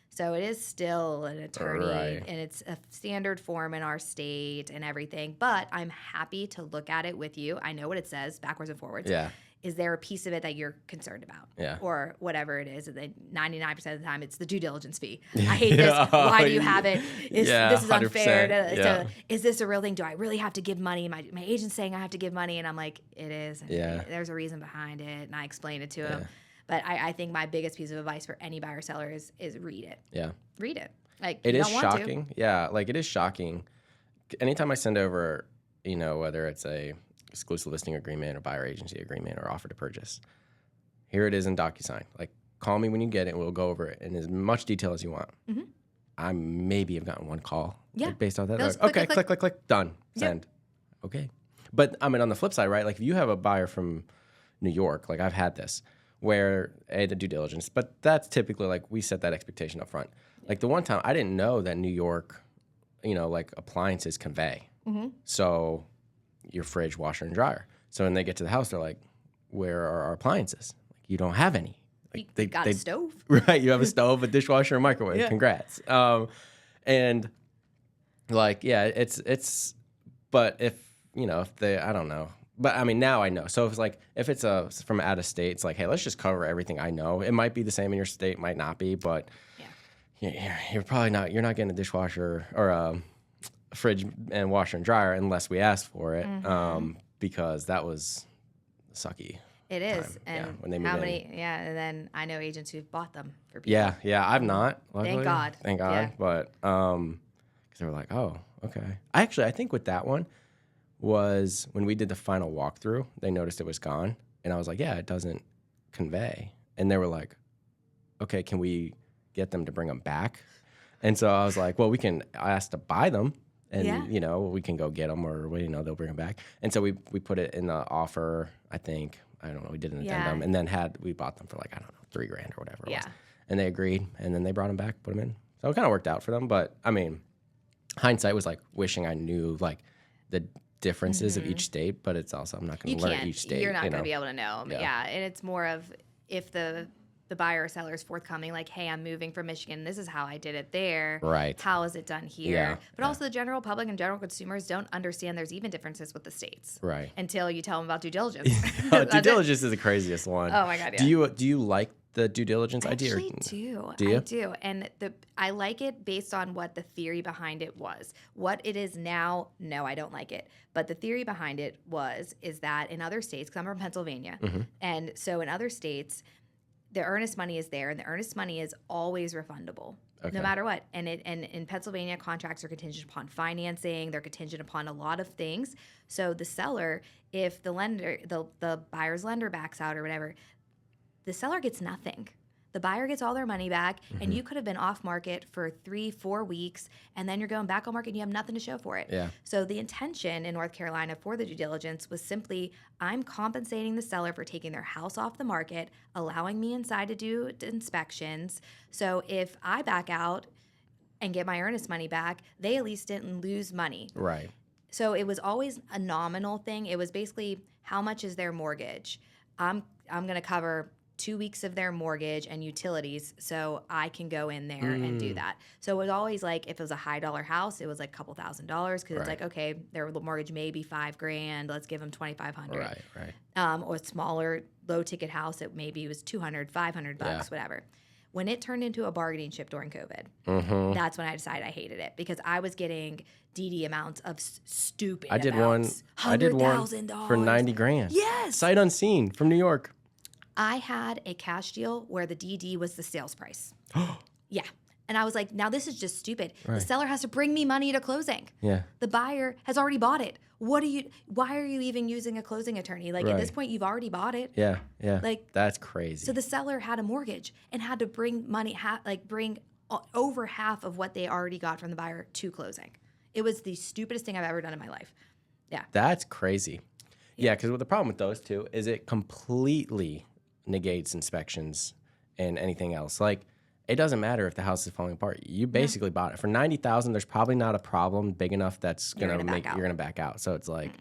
S2: So it is still an attorney, and it's a standard form in our state and everything. But I'm happy to look at it with you. I know what it says backwards and forwards.
S1: Yeah.
S2: Is there a piece of it that you're concerned about?
S1: Yeah. Or
S2: whatever it is. And then 99% of the time, it's the due diligence fee. I hate this. Why do you have it? This is unfair. So, is this a real thing? Do I really have to give money? My agent's saying I have to give money. And I'm like, it is. And there's a reason behind it. And I explain it to him. But I think my biggest piece of advice for any buyer or seller is read it.
S1: Yeah.
S2: Read it. Like,
S1: it is shocking. Yeah. Like, it is shocking. Anytime I send over, whether it's a exclusive listing agreement or buyer agency agreement or offer to purchase, here it is in DocuSign. Like, call me when you get it. We'll go over it in as much detail as you want. Mm-hmm. I maybe have gotten one call based off that. Like, okay, click, done, send. Yep. Okay. But I mean, on the flip side, right? Like, if you have a buyer from New York, like I've had this, where the due diligence, but that's typically like we set that expectation up front. Like the one time I didn't know that New York, like appliances convey. Mm-hmm. So your fridge, washer, and dryer. So when they get to the house, they're like, where are our appliances? Like, you don't have any. Like,
S2: they got a stove.
S1: Right. You have a stove, a dishwasher, a microwave. Yeah. Congrats. And like, yeah, it's, but if they, I don't know. But I mean, now I know. So if it's from out of state, it's like, hey, let's just cover everything I know. It might be the same in your state, might not be, but you're probably not. You're not getting a dishwasher or a fridge and washer and dryer unless we ask for it, because that was sucky.
S2: It is,
S1: time.
S2: And
S1: when they
S2: how
S1: move
S2: many?
S1: in.
S2: Yeah, and then I know agents who've bought them for people.
S1: Yeah, I've not. Luckily.
S2: Thank God. Yeah.
S1: But because they were like, oh, okay. I think with that one was when we did the final walkthrough, they noticed it was gone, and I was like, yeah, it doesn't convey, and they were like, okay, can we get them to bring them back? And so I was like, well, we can ask to buy them, and we can go get them, or they'll bring them back. And so we put it in the offer. I don't know, we did an addendum, and then we bought them for like, I don't know, $3,000 or whatever it was. And they agreed, and then they brought them back, put them in. So it kind of worked out for them. But I mean, hindsight was like wishing I knew like the differences of each state, but it's also, I'm not going to learn each state.
S2: You're not going to be able to know. Yeah. And it's more of if the buyer or seller is forthcoming, like, hey, I'm moving from Michigan. This is how I did it there.
S1: Right.
S2: How is it done here? But also the general public and general consumers don't understand there's even differences with the states.
S1: Right.
S2: Until you tell them about due diligence.
S1: Due diligence is the craziest one.
S2: Oh my God, yeah.
S1: Do you like the due diligence idea?
S2: I actually do.
S1: Do you?
S2: I do. And I like it based on what the theory behind it was. What it is now, no, I don't like it. But the theory behind it is that in other states, because I'm from Pennsylvania, and so in other states, the earnest money is there, and the earnest money is always refundable, no matter what. And in Pennsylvania, contracts are contingent upon financing. They're contingent upon a lot of things. So the seller, if the buyer's lender backs out or whatever, the seller gets nothing. The buyer gets all their money back, and you could have been off market for 3-4 weeks, and then you're going back on market and you have nothing to show for it.
S1: Yeah.
S2: So the intention in North Carolina for the due diligence was simply, I'm compensating the seller for taking their house off the market, allowing me inside to do inspections. So if I back out and get my earnest money back, they at least didn't lose money.
S1: Right.
S2: So it was always a nominal thing. It was basically, how much is their mortgage? I'm going to cover 2 weeks of their mortgage and utilities, so I can go in there and do that. So it was always like, if it was a high dollar house, it was like a couple $1,000s, because it's like, okay, their mortgage may be $5,000, let's give them $2,500.
S1: Right.
S2: Or a smaller low ticket house, it maybe was $200, $500, whatever. When it turned into a bargaining chip during COVID, that's when I decided I hated it, because I was getting DD amounts of stupid amounts.
S1: I did one for $90,000.
S2: Yes.
S1: Sight unseen from New York.
S2: I had a cash deal where the DD was the sales price. Yeah. And I was like, now this is just stupid. Right. The seller has to bring me money to closing.
S1: Yeah.
S2: The buyer has already bought it. Why are you even using a closing attorney? Like, at this point, you've already bought it.
S1: Yeah.
S2: Like,
S1: that's crazy.
S2: So the seller had a mortgage and had to bring money, bring over half of what they already got from the buyer to closing. It was the stupidest thing I've ever done in my life. Yeah.
S1: That's crazy. Yeah, because the problem with those two is it completely negates inspections and anything else. Like, it doesn't matter if the house is falling apart. You basically bought it for $90,000. There's probably not a problem big enough that's gonna make you're gonna back out. So it's like,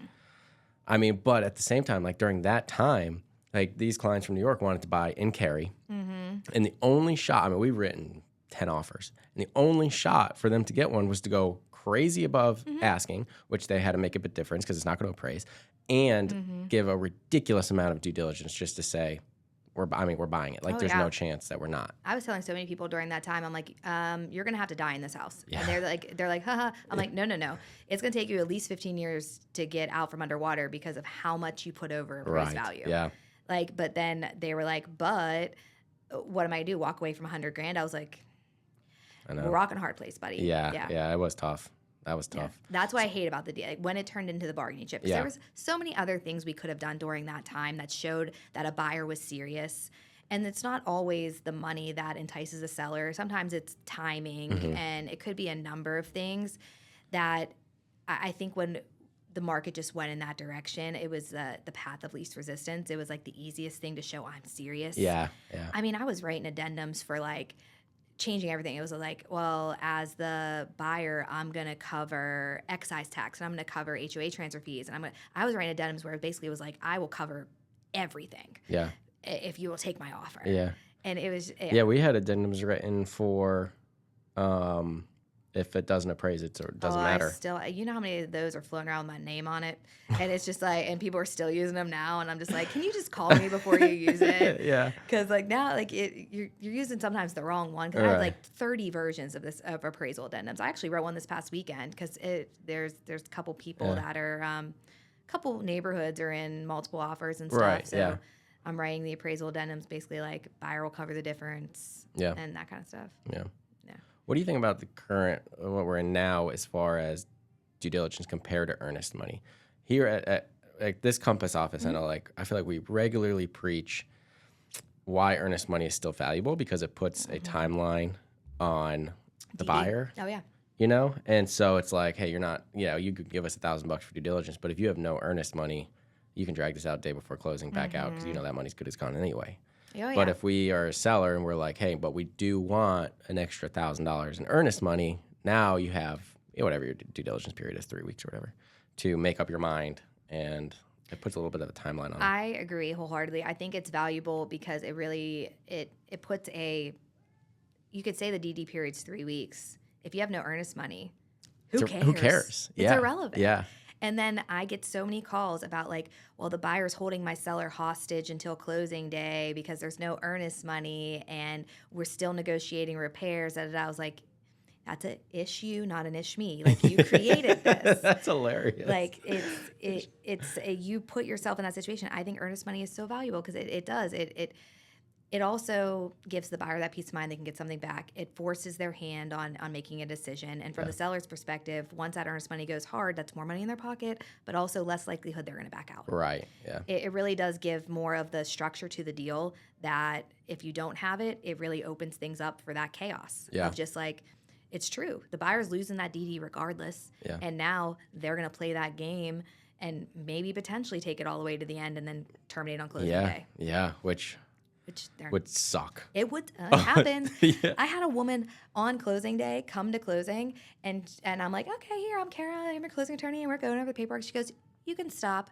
S1: I mean, but at the same time, like during that time, like these clients from New York wanted to buy in Cary, and the only shot. I mean, we've written 10 offers, and the only shot for them to get one was to go crazy above asking, which they had to make a bit difference because it's not going to appraise, and give a ridiculous amount of due diligence just to say, we're buying it. Like, there's no chance that we're not.
S2: I was telling so many people during that time, I'm like, you're going to have to die in this house. Yeah. And they're like, haha. I'm like, no. It's going to take you at least 15 years to get out from underwater because of how much you put over appraised value.
S1: Yeah.
S2: Like, but then they were like, but what am I going to do? Walk away from $100,000? I was like,
S1: I know.
S2: we're rocking a hard place, buddy.
S1: Yeah, it was tough. That was tough.
S2: Yeah. That's what I hate about the deal, like when it turned into the bargaining chip. Because there was so many other things we could have done during that time that showed that a buyer was serious. And it's not always the money that entices a seller. Sometimes it's timing, and it could be a number of things that I think when the market just went in that direction, it was the path of least resistance. It was like the easiest thing to show I'm serious.
S1: Yeah.
S2: I mean, I was writing addendums for like changing everything. It was like, well, as the buyer, I'm going to cover excise tax, and I'm going to cover HOA transfer fees. And I was writing addendums where it basically was like, I will cover everything.
S1: Yeah.
S2: If you will take my offer.
S1: Yeah.
S2: And it was...
S1: Yeah, we had addendums written for if it doesn't appraise, it doesn't matter.
S2: You know how many of those are floating around with my name on it? And it's just like, and people are still using them now. And I'm just like, can you just call me before you use it?
S1: Yeah.
S2: Because like now, like you're using sometimes the wrong one. Because I have like 30 versions of appraisal addendums. I actually wrote one this past weekend because there's a couple people that are, couple neighborhoods are in multiple offers and stuff.
S1: Right.
S2: So I'm writing the appraisal addendums basically like buyer will cover the difference. And that kind of stuff.
S1: Yeah. What do you think about the current, what we're in now, as far as due diligence compared to earnest money? Here at this Compass office, I feel like we regularly preach why earnest money is still valuable because it puts a timeline on the buyer.
S2: Oh yeah.
S1: You know, and so it's like, hey, you're not, you could give us $1,000 for due diligence, but if you have no earnest money, you can drag this out day before closing back out because you know that money's good as gone anyway. But if we are a seller and we're like, hey, but we do want an extra $1,000 in earnest money, now you have whatever your due diligence period is, 3 weeks or whatever, to make up your mind, and it puts a little bit of a timeline on it.
S2: I agree wholeheartedly. I think it's valuable because it really it puts you could say the DD period's 3 weeks. If you have no earnest money, who cares?
S1: Who cares?
S2: It's irrelevant.
S1: Yeah.
S2: And then I get so many calls about like, well, the buyer's holding my seller hostage until closing day because there's no earnest money and we're still negotiating repairs. I was like, that's an issue, not an ish-me. Like, you created this.
S1: That's hilarious.
S2: Like, you put yourself in that situation. I think earnest money is so valuable because it does. It also gives the buyer that peace of mind they can get something back. It forces their hand on making a decision. And from the seller's perspective, once that earnest money goes hard, that's more money in their pocket, but also less likelihood they're going to back out.
S1: Right, yeah.
S2: It really does give more of the structure to the deal that if you don't have it, it really opens things up for that chaos of just like, it's true. The buyer's losing that DD regardless. Yeah. And now they're going to play that game and maybe potentially take it all the way to the end and then terminate on closing day.
S1: Yeah, which would suck.
S2: It would happen. I had a woman on closing day come to closing, and I'm like, okay, here, I'm Cara, I'm your closing attorney, and we're going over the paperwork. She goes, you can stop.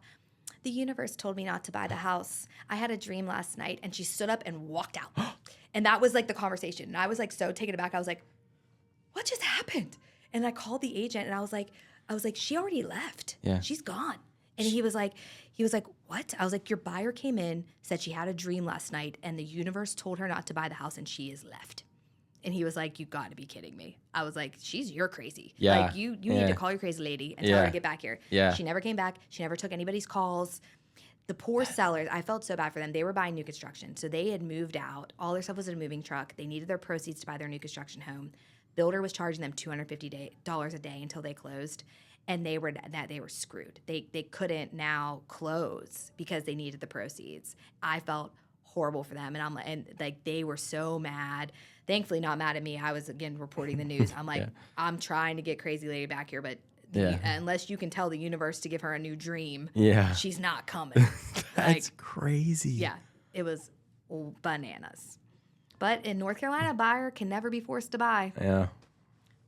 S2: The universe told me not to buy the house. I had a dream last night, and she stood up and walked out. And that was like the conversation. And I was like so taken aback. I was like, what just happened? And I called the agent, and I was like, she already left. Yeah. She's gone. And he was like, what? I was like, your buyer came in, said she had a dream last night, and the universe told her not to buy the house, and she is left. And he was like, you got to be kidding me. I was like, you're crazy. Yeah. Like, you need to call your crazy lady and tell her to get back here. Yeah. She never came back. She never took anybody's calls. The poor sellers, I felt so bad for them. They were buying new construction. So they had moved out. All their stuff was in a moving truck. They needed their proceeds to buy their new construction home. Builder was charging them $250 a day until they closed. And they were screwed. They couldn't now close because they needed the proceeds. I felt horrible for them, and they were so mad. Thankfully, not mad at me. I was again reporting the news. I'm like, I'm trying to get crazy lady back here, but unless you can tell the universe to give her a new dream, she's not coming.
S1: That's crazy.
S2: Yeah, it was bananas. But in North Carolina, a buyer can never be forced to buy.
S1: Yeah,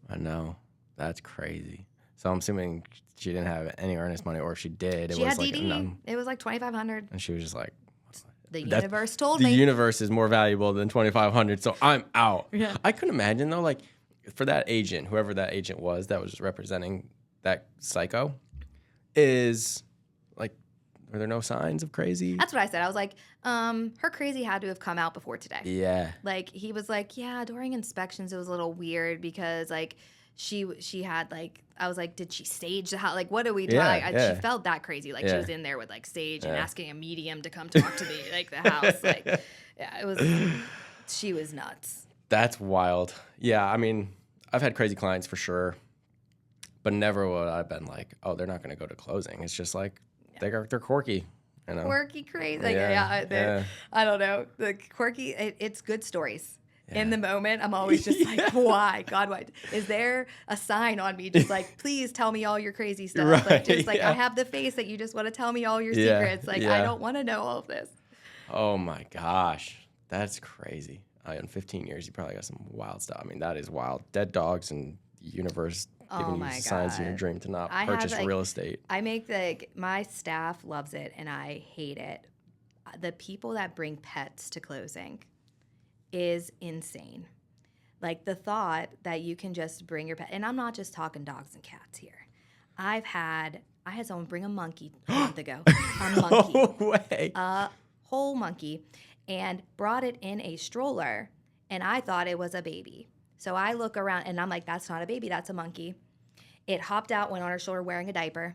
S1: I know. That's crazy. So I'm assuming she didn't have any earnest money, or if she did,
S2: She had DD. It was like $2,500.
S1: And she was just like,
S2: The universe told
S1: the
S2: me.
S1: universe is more valuable than $2,500, so I'm out.
S2: Yeah.
S1: I couldn't imagine though, like for that agent, whoever that agent was that was representing that psycho, is like, are there no signs of crazy?
S2: That's what I said. I was like, her crazy had to have come out before today.
S1: Yeah.
S2: Like he was like, yeah, during inspections it was a little weird because like she had like, I was like, did she stage the house? Like, what do we do?
S1: Yeah,
S2: She felt that crazy. Like she was in there with like sage and
S1: Yeah.
S2: asking a medium to come talk to the house. Like, yeah, it was. She was nuts.
S1: That's wild. Yeah, I mean, I've had crazy clients for sure, but never would I've been like, oh, they're not going to go to closing. It's just like they're quirky. You know?
S2: Quirky, crazy. Like,
S1: Yeah.
S2: I don't know. The quirky. It's good stories. Yeah. In the moment, I'm always just like, why? God, why? Is there a sign on me just like, please tell me all your crazy stuff?
S1: Right,
S2: Like, just like, I have the face that you just want to tell me all your secrets. Like, I don't want to know all of this.
S1: Oh my gosh. That's crazy. In 15 years, you probably got some wild stuff. I mean, that is wild. Dead dogs and universe giving you signs in your dream to not purchase real estate.
S2: I make my staff loves it and I hate it. The people that bring pets to closing is insane. Like the thought that you can just bring your pet, and I'm not just talking dogs and cats here. I had someone bring a monkey a month ago. A monkey.
S1: No way.
S2: A whole monkey, and brought it in a stroller, and I thought it was a baby. So I look around and I'm like, that's not a baby, that's a monkey. It hopped out, went on her shoulder wearing a diaper.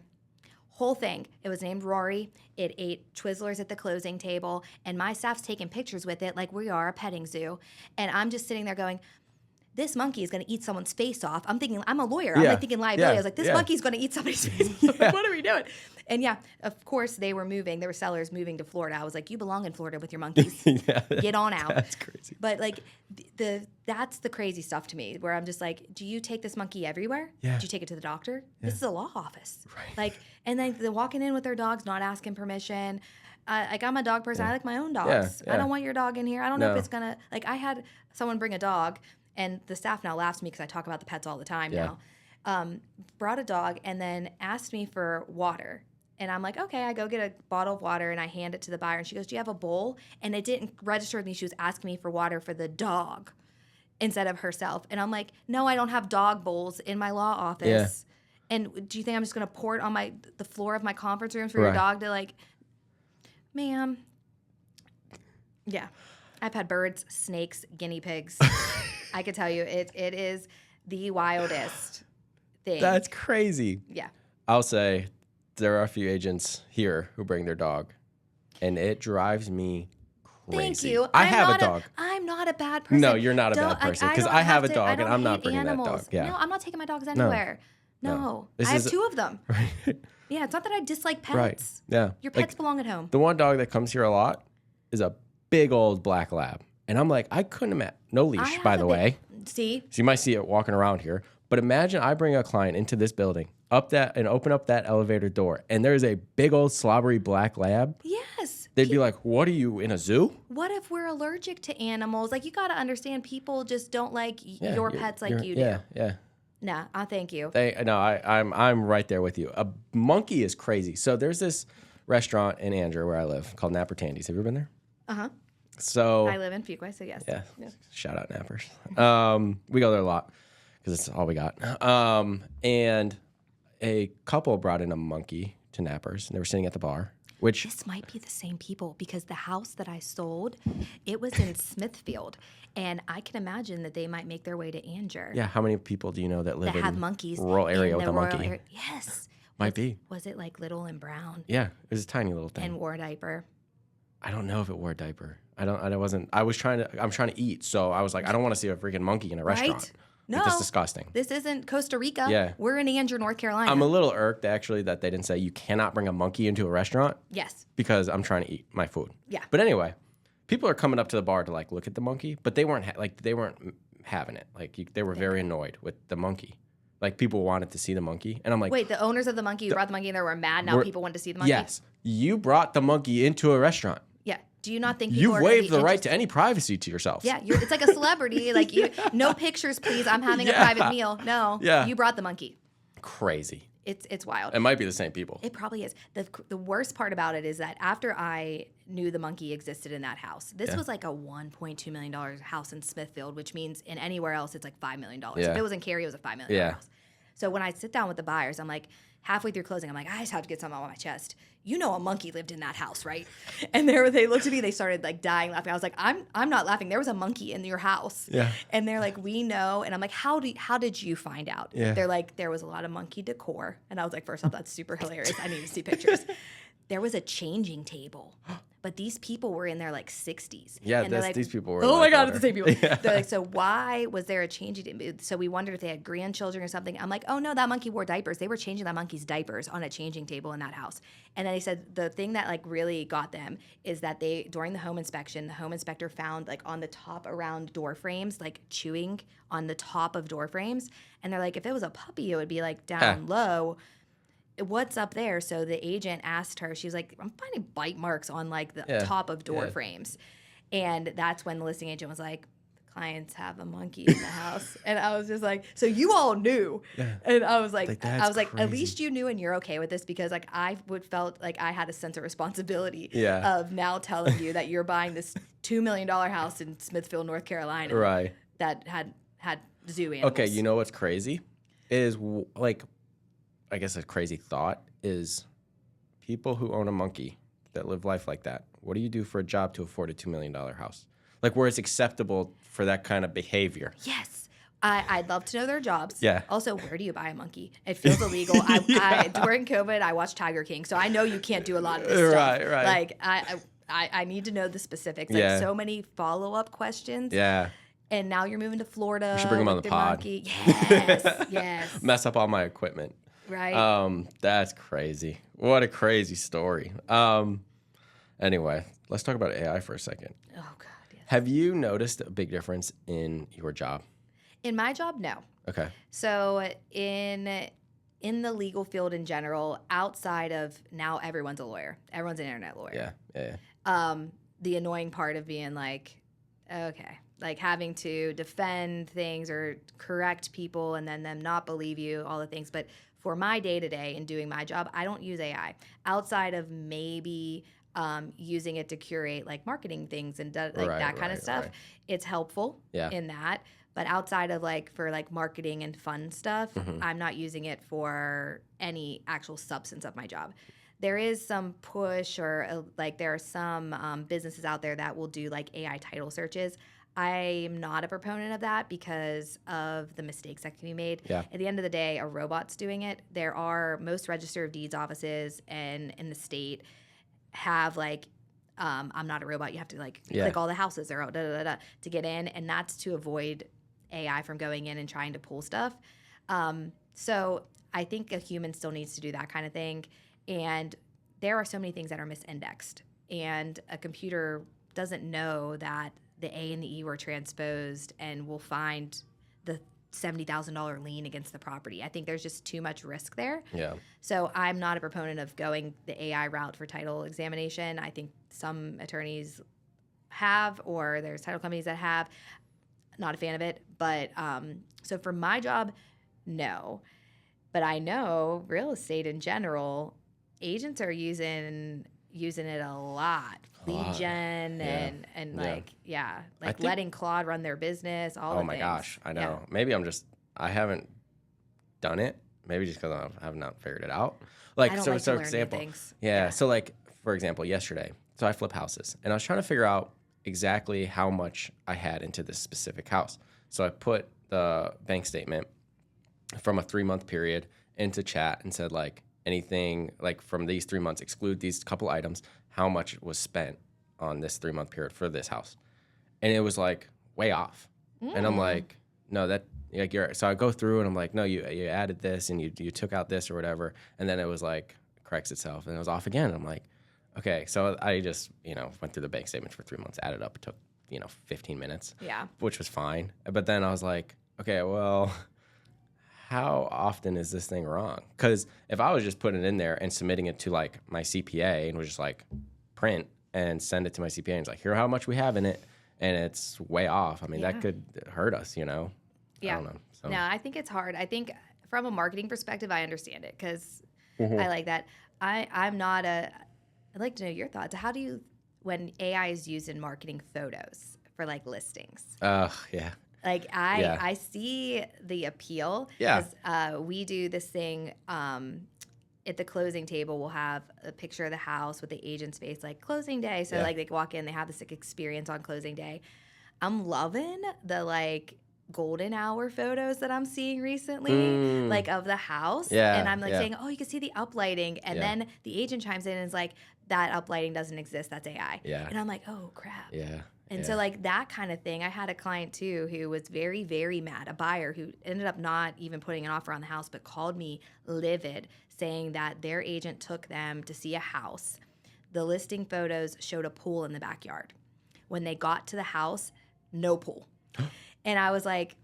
S2: Whole thing. It was named Rory. It ate Twizzlers at the closing table, and my staff's taking pictures with it like we are a petting zoo. And I'm just sitting there going, this monkey is going to eat someone's face off. I'm thinking, I'm a lawyer. I'm like thinking liability. I was like, this monkey's going to eat somebody's face off. Like, what are we doing? And yeah, of course they were moving. There were sellers moving to Florida. I was like, you belong in Florida with your monkeys. Get on out.
S1: That's crazy.
S2: But like that's the crazy stuff to me, where I'm just like, do you take this monkey everywhere?
S1: Yeah.
S2: Do you take it to the doctor? This is a law office.
S1: Right.
S2: Like, and then they're walking in with their dogs, not asking permission. Like, I'm a dog person. I like my own dogs. I don't want your dog in here. I don't know if it's gonna, like, I had someone bring a dog, and the staff now laughs at me because I talk about the pets all the time now. Brought a dog and then asked me for water. And I'm like, okay, I go get a bottle of water and I hand it to the buyer. And she goes, do you have a bowl? And it didn't register with me. She was asking me for water for the dog instead of herself. And I'm like, no, I don't have dog bowls in my law office. Yeah. And do you think I'm just going to pour it on the floor of my conference room for your dog to like, ma'am? Yeah. I've had birds, snakes, guinea pigs. I could tell you it is the wildest thing.
S1: That's crazy.
S2: Yeah.
S1: I'll say there are a few agents here who bring their dog, and it drives me crazy.
S2: Thank you.
S1: I have a dog.
S2: I'm not a bad person.
S1: No, you're not a bad person, because I have a dog, and I'm not bringing that dog. Yeah.
S2: No, I'm not taking my dogs anywhere. No. I have two of them.
S1: Right.
S2: Yeah, it's not that I dislike pets.
S1: Right. Yeah.
S2: Your pets belong at home.
S1: The one dog that comes here a lot is a big old black lab. And I'm like, I couldn't imagine. No leash, by the way.
S2: See?
S1: So you might see it walking around here. But imagine I bring a client into this building, open up that elevator door, and there's a big old slobbery black lab.
S2: Yes.
S1: They'd be like, what are you, in a zoo?
S2: What if we're allergic to animals? Like, you got to understand, people just don't like your pets like you do.
S1: Yeah.
S2: Nah, thank you.
S1: I'm right there with you. A monkey is crazy. So there's this restaurant in Andrew where I live called Napper Tandy's. Have you ever been there?
S2: Uh-huh.
S1: So
S2: I live in Fuquay, so yes.
S1: Yeah. Shout out Nappers. We go there a lot because it's all we got. And a couple brought in a monkey to Nappers, and they were sitting at the bar. Which
S2: this might be the same people, because the house that I sold, it was in Smithfield, and I can imagine that they might make their way to Anger.
S1: Yeah, how many people do you know that live in
S2: have monkeys
S1: rural area with a monkey?
S2: Yes.
S1: Might be.
S2: Was it like little and brown?
S1: Yeah, it was a tiny little thing.
S2: And wore a diaper.
S1: I don't know if it wore a diaper. I'm trying to eat, so I was like, I don't want to see a freaking monkey in a restaurant.
S2: Right? No.
S1: Like, that's disgusting.
S2: This isn't Costa Rica.
S1: Yeah.
S2: We're in Anger, North Carolina.
S1: I'm a little irked, actually, that they didn't say you cannot bring a monkey into a restaurant.
S2: Yes.
S1: Because I'm trying to eat my food.
S2: Yeah.
S1: But anyway, people are coming up to the bar to like look at the monkey, but they weren't having it. Like they were very annoyed with the monkey. Like people wanted to see the monkey, and I'm like,
S2: wait, the owners of the monkey who brought the monkey in there were mad. Now people want to see the monkey.
S1: Yes, you brought the monkey into a restaurant.
S2: Yeah. Do you not think people
S1: You
S2: are gonna
S1: waive
S2: be
S1: the right
S2: interested?
S1: to any privacy to yourself.
S2: Yeah, it's like a celebrity. Like, no pictures, please. I'm having a private meal. No, you brought the monkey.
S1: Crazy.
S2: It's wild.
S1: It might be the same people.
S2: It probably is. The worst part about it is that after I knew the monkey existed in that house, this was like a $1.2 million house in Smithfield, which means in anywhere else it's like $5 million. If it was in Cary, it was a $5 million house. So when I sit down with the buyers, I'm like, halfway through closing, I'm like, I just have to get something off my chest. You know, a monkey lived in that house, right? And they looked at me, they started like dying laughing. I was like, I'm not laughing. There was a monkey in your house. Yeah. And they're like, we know. And I'm like, how did you find out? Yeah. They're like, there was a lot of monkey decor. And I was like, first off, that's super hilarious. I need to see pictures. There was a changing table. But these people were in their like 60s. Yeah, and like,
S1: these people were.
S2: Oh my God, it's the same people. Yeah. They're like, so why was there a changing table? So we wondered if they had grandchildren or something. I'm like, oh no, that monkey wore diapers. They were changing that monkey's diapers on a changing table in that house. And then they said the thing that like really got them is that during the home inspection, the home inspector found like on the top around door frames, like chewing on the top of door frames. And they're like, if it was a puppy, it would be like down low. What's up there? So the agent asked her, she was like, I'm finding bite marks on like the top of door frames. And that's when the listing agent was like, clients have a monkey in the house. And I was just like, so you all knew. Yeah. And I was like, at least you knew and you're okay with this, because like I felt like I had a sense of responsibility of now telling you that you're buying this $2 million house in Smithfield, North Carolina that had zoo animals.
S1: Okay, you know what's crazy? Is like, I guess a crazy thought is people who own a monkey that live life like that. What do you do for a job to afford a $2 million house? Like, where it's acceptable for that kind of behavior.
S2: Yes. I'd love to know their jobs.
S1: Yeah.
S2: Also, where do you buy a monkey? It feels illegal. During COVID, I watched Tiger King, so I know you can't do a lot of this stuff. Right. Like, I need to know the specifics. Like, so many follow-up questions.
S1: Yeah.
S2: And now you're moving to Florida.
S1: You should bring them on the pod.
S2: Monkey. Yes, yes.
S1: Mess up all my equipment.
S2: Right.
S1: That's crazy. What a crazy story. Anyway, let's talk about AI for a second.
S2: Oh, God. Yes.
S1: Have you noticed a big difference in your job?
S2: In my job, no.
S1: Okay.
S2: So in the legal field in general, outside of now everyone's a lawyer. Everyone's an internet lawyer.
S1: Yeah.
S2: The annoying part of being like, okay, like having to defend things or correct people and then them not believe you, all the things. But for my day-to-day and doing my job, I don't use AI outside of maybe using it to curate like marketing things and that kind of stuff. Right. It's helpful in that. But outside of like for like marketing and fun stuff, I'm not using it for any actual substance of my job. There is some push or like there are some businesses out there that will do like AI title searches. I'm not a proponent of that because of the mistakes that can be made. Yeah. At the end of the day, a robot's doing it. There are most Register of Deeds offices and in the state have like, I'm not a robot. You have to like click all the houses to get in, and that's to avoid AI from going in and trying to pull stuff. So I think a human still needs to do that kind of thing. And there are so many things that are misindexed, and a computer doesn't know that the A and the E were transposed and will find the $70,000 lien against the property. I think there's just too much risk there. Yeah. So I'm not a proponent of going the AI route for title examination. I think some attorneys have, or there's title companies that have. Not a fan of it. But so for my job, no. But I know real estate in general, agents are using it a lot. Lead gen and like letting Claude run their business, all the things. Oh my gosh,
S1: I know. Yeah. Maybe I haven't done it. Maybe just because I have not figured it out. Like, so example. Yeah. So like, for example, yesterday, so I flip houses and I was trying to figure out exactly how much I had into this specific house. So I put the bank statement from a 3-month period into chat and said like, anything like from these 3 months, exclude these couple items, how much was spent on this 3-month period for this house. And it was like way off. And I'm like, no, that like so I go through and I'm like, no, you added this and you took out this or whatever. And then it was like corrects itself and it was off again. I'm like, okay. So I just, went through the bank statement for 3 months, added up. It took, 15 minutes. Yeah. Which was fine. But then I was like, okay, well, how often is this thing wrong? Because if I was just putting it in there and submitting it to like my CPA and was just like print, and send it to my CPA and it's like, here how much we have in it, and it's way off. I mean,
S2: Yeah.
S1: that could hurt us, you know?
S2: Yeah.
S1: I don't know. So.
S2: No, I think it's hard. I think from a marketing perspective, I understand it because
S1: Mhm.
S2: I like that. I'd like to know your thoughts. How do you, when AI is used in marketing photos for like listings?
S1: Yeah.
S2: Like
S1: Yeah.
S2: I see the appeal.
S1: Yeah.
S2: 'Cause, we do this thing at the closing table. We'll have a picture of the house with the agent's face, like closing day. So
S1: Yeah.
S2: like they walk in, they have this like experience on closing day. I'm loving the like golden hour photos that I'm seeing recently, like of the house.
S1: Yeah,
S2: And I'm like
S1: yeah.
S2: saying, oh, you can see the uplighting. And
S1: Yeah.
S2: then the agent chimes in and is like, that uplighting doesn't exist. That's AI.
S1: Yeah.
S2: And I'm like, oh, crap.
S1: Yeah.
S2: And so like that kind of thing, I had a client too who was very, very mad, a buyer who ended up not even putting an offer on the house, but called me livid saying that their agent took them to see a house. The listing photos showed a pool in the backyard. When they got to the house, no pool. And I was like,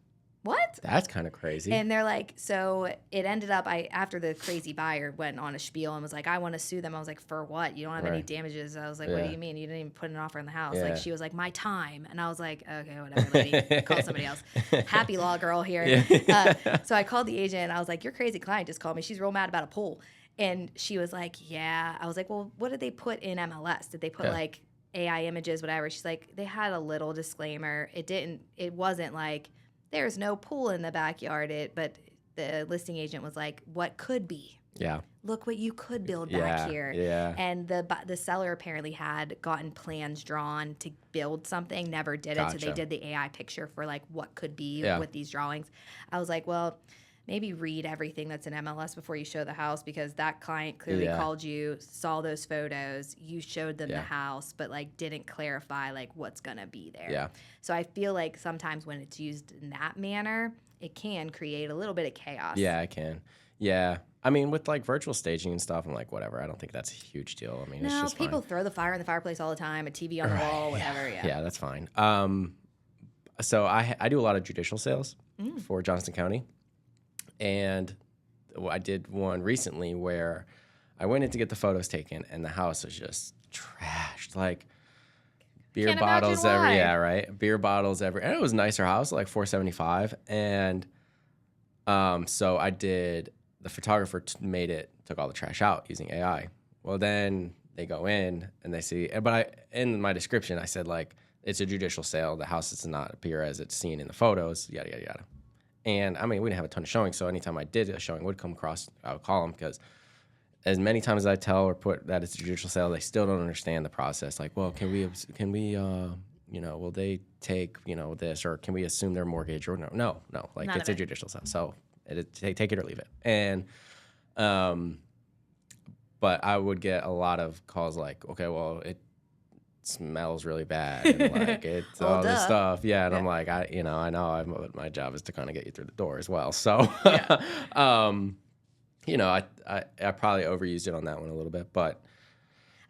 S2: what?
S1: That's kind of crazy.
S2: And they're like, so it ended up, after the crazy buyer went on a spiel and was like, I want to sue them. I was like, for what? You don't have any
S1: Right.
S2: damages. I was like, what
S1: Yeah.
S2: do you mean? You didn't even put an offer on the house.
S1: Yeah.
S2: Like, she was like, my time. And I was like, okay, whatever. Let me call somebody else. Happy law girl here.
S1: Yeah.
S2: So I called the agent and I was like, your crazy client just called me. She's real mad about a pool. And she was like, yeah. I was like, well, what did they put in MLS? Did they put
S1: Yeah.
S2: like AI images, whatever? She's like, they had a little disclaimer. It wasn't like, there's no pool in the backyard. But the listing agent was like, what could be?
S1: Yeah.
S2: Look what you could build back here.
S1: Yeah.
S2: And the seller apparently had gotten plans drawn to build something, never did it. So they
S1: Gotcha.
S2: did the AI picture for like what could be
S1: Yeah.
S2: with these drawings. I was like, well, maybe read everything that's in MLS before you show the house, because that client clearly
S1: Yeah.
S2: called you, saw those photos, you showed them the
S1: Yeah.
S2: house, but like didn't clarify like what's gonna be there.
S1: Yeah.
S2: So I feel like sometimes when it's used in that manner, it can create a little bit of chaos.
S1: Yeah, I can. Yeah. I mean, with like virtual staging and stuff, I'm like, whatever. I don't think that's a huge deal. I mean, it's
S2: No,
S1: just
S2: people
S1: fine.
S2: throw the fire in the fireplace all the time, a TV on the wall, whatever. Yeah.
S1: Yeah, that's fine. So I do a lot of judicial sales for Johnston County, and I did one recently where I went in to get the photos taken, and the house was just trashed, like beer
S2: Can't imagine
S1: bottles
S2: why.
S1: right, beer bottles every, and it was a nicer house, like $475, and so I did. The photographer took all the trash out using AI. Well, then they go in and they see, but in my description I said like, it's a judicial sale. The house does not appear as it's seen in the photos, yada, yada, yada. And I mean, we didn't have a ton of showings, so anytime I did a showing would come across, I would call them, because as many times as I tell or put that it's a judicial sale, they still don't understand the process. Like, well, can we, will they take, this, or can we assume their mortgage, or no, like
S2: None
S1: it's
S2: of
S1: a
S2: it.
S1: judicial sale. So take it or leave it. And, but I would get a lot of calls like, okay, well, it smells really bad, and like it's
S2: Well,
S1: all this
S2: duh.
S1: stuff. Yeah. And
S2: Yeah.
S1: I'm like, I know my job is to kind of get you through the door as well. So,
S2: Yeah.
S1: I probably overused it on that one a little bit, but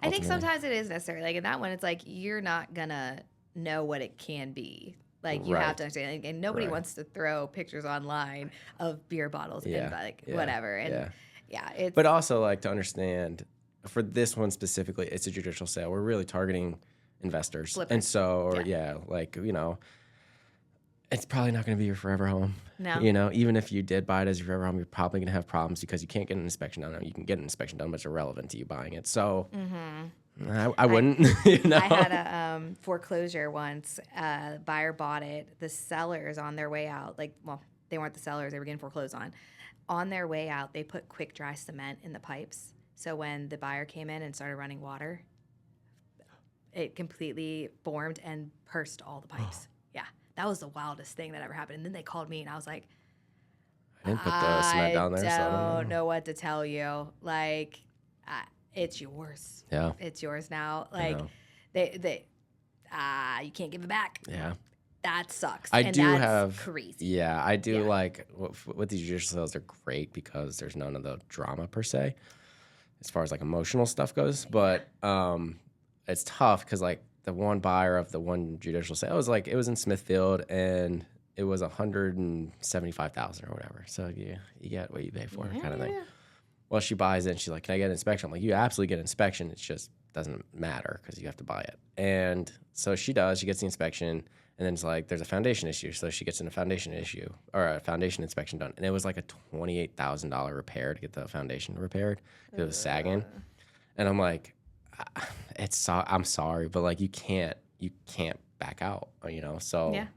S2: I think
S1: ultimately-
S2: sometimes it is necessary. Like in that one, it's like you're not gonna know what it can be. Like you
S1: Right.
S2: have to understand, and nobody
S1: Right.
S2: wants to throw pictures online of beer bottles
S1: Yeah.
S2: and like
S1: Yeah.
S2: whatever. And
S1: Yeah.
S2: it's
S1: But also, like, to understand, for this one specifically, it's a judicial sale. We're really targeting investors.
S2: Flippers.
S1: And so, it's probably not going to be your forever home.
S2: No.
S1: Even if you did buy it as your forever home, you're probably going to have problems because you can't get an inspection done. You can get an inspection done, but it's irrelevant to you buying it. So I wouldn't,
S2: I had a foreclosure once. Buyer bought it. The sellers on their way out, they weren't the sellers, they were getting foreclosed on. On their way out, they put quick dry cement in the pipes. So when the buyer came in and started running water, it completely formed and pursed all the pipes. Yeah, that was the wildest thing that ever happened. And then they called me and I was like,
S1: I didn't put the cement down there.
S2: I
S1: So
S2: don't know what to tell you. Like, it's yours.
S1: Yeah.
S2: It's yours now.
S1: I
S2: Like,
S1: know.
S2: you can't give it back.
S1: Yeah.
S2: That sucks.
S1: I
S2: and
S1: do
S2: that's
S1: have
S2: crazy.
S1: Yeah, I do
S2: Yeah.
S1: like with these judicial sales. They're great because there's none of the drama per se, as far as like emotional stuff goes. But it's tough because like the one buyer of the one judicial sale it was in Smithfield and it was $175,000 or whatever. So you get what you pay for, kind of thing.
S2: Yeah.
S1: Well, she buys it and she's like, "Can I get an inspection?" I'm like, "You absolutely get an inspection. It's just doesn't matter because you have to buy it. And so she does. She gets the inspection, and then it's like there's a foundation issue. So she gets a foundation issue or a foundation inspection done, and it was like a $28,000 repair to get the foundation repaired because it was sagging. And I'm like, I'm sorry, but like you can't back out, you know. So
S2: yeah,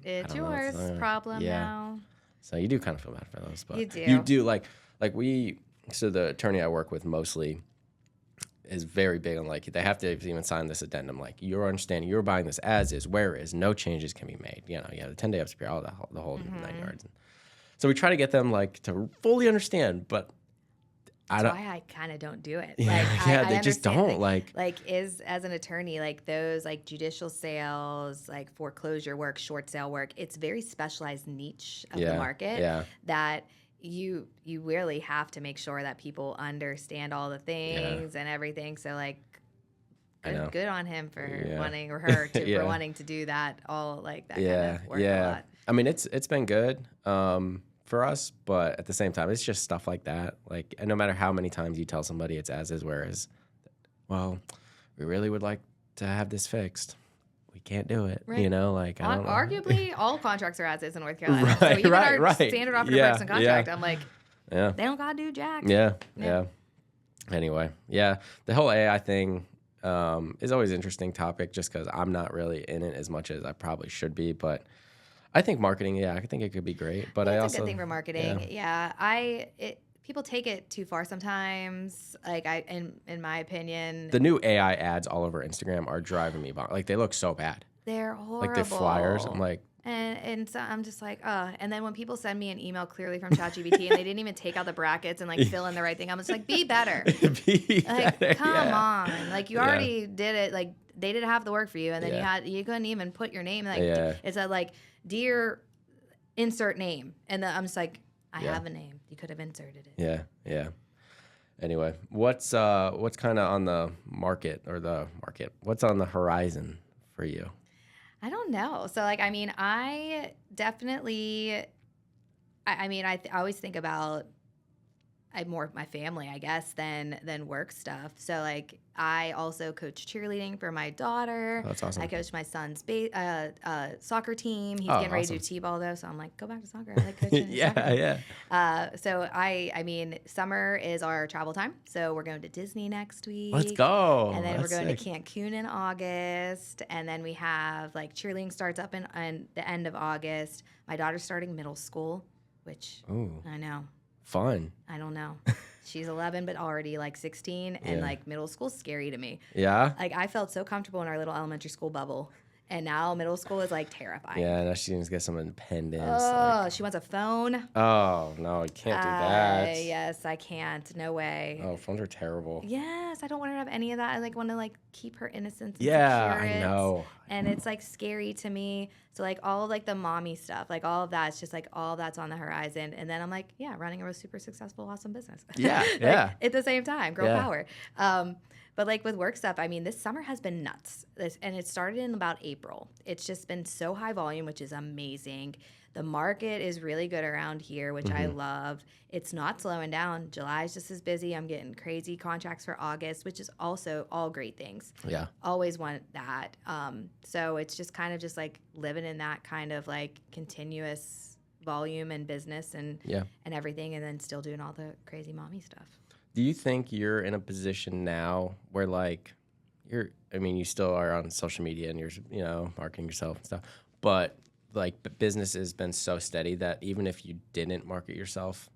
S2: it's yours problem now.
S1: So you do kind of feel bad for those, but
S2: you
S1: do like so the attorney I work with mostly is very big on like they have to even sign this addendum, like you're understanding you're buying this as is, where is, no changes can be made. You know, you have the 10-day upspear, all the whole 9 yards. So we try to get them like to fully understand, but
S2: That's why I kind of don't do it.
S1: Yeah,
S2: like,
S1: they just don't
S2: like is as an attorney, like those like judicial sales, like foreclosure work, short sale work. It's very specialized niche of the market that you really have to make sure that people understand all the things and everything. So like, good on him for wanting or her to for wanting to do that all like that kind of work a lot.
S1: I mean, it's been good. For us, but at the same time, it's just stuff like that. Like, and no matter how many times you tell somebody it's as is, whereas, well, we really would like to have this fixed. We can't do it, you know. Like, I don't know.
S2: Arguably, all contracts are as is in North Carolina. So even our standard operative person contract, I'm like, they don't gotta do jack.
S1: Yeah. Anyway, the whole AI thing is always an interesting topic, just because I'm not really in it as much as I probably should be, but. I think marketing, I think it could be great, but I also
S2: a good thing for marketing. People take it too far sometimes. Like in my opinion,
S1: the new AI ads all over Instagram are driving me bonkers. Like they look so bad.
S2: They're horrible.
S1: Like the flyers. I'm like,
S2: and so I'm just like, and then when people send me an email clearly from ChatGPT and they didn't even take out the brackets and like fill in the right thing, I'm just like, be better. Come on, like you already did it. Like they did half the work for you, and then you couldn't even put your name. Like it's a like. Dear insert name. And I'm just like, I have a name. You could have inserted it.
S1: Yeah. Anyway, what's kind of on the market what's on the horizon for you?
S2: I don't know. So like, I mean, I definitely, I always think about more my family, I guess, than work stuff. So like I also coach cheerleading for my daughter.
S1: Oh, that's awesome.
S2: I coach my son's soccer team. He's getting ready to do t-ball though, so I'm like, go back to soccer. I like coaching. So I mean, summer is our travel time. So we're going to Disney next week.
S1: Let's go.
S2: And then we're going to Cancun in August. And then we have like cheerleading starts up in the end of August. My daughter's starting middle school, which I know.
S1: Fun.
S2: I don't know. She's 11, but already like 16, and like middle school's scary to me.
S1: Yeah.
S2: Like I felt so comfortable in our little elementary school bubble, and now middle school is like terrifying.
S1: Yeah, now she needs to get some independence.
S2: Oh, she wants a phone.
S1: Oh no, you can't do that.
S2: Yes, I can't. No way.
S1: Oh, phones are terrible.
S2: Yes, I don't want her to have any of that. I like want to like keep her innocence. And
S1: I know.
S2: And it's like scary to me. So like all of like the mommy stuff, like all of that, it's just like all that's on the horizon. And then I'm like, running a super successful, awesome business.
S1: Yeah.
S2: At the same time, girl power. But like with work stuff, I mean, this summer has been nuts. And it started in about April. It's just been so high volume, which is amazing. The market is really good around here, which I love. It's not slowing down. July is just as busy. I'm getting crazy contracts for August, which is also all great things.
S1: Yeah.
S2: Always want that. So it's just kind of just like living in that kind of like continuous volume and business and everything, and then still doing all the crazy mommy stuff.
S1: Do you think you're in a position now where like you still are on social media and you're, marketing yourself and stuff, but like business has been so steady that even if you didn't market yourself,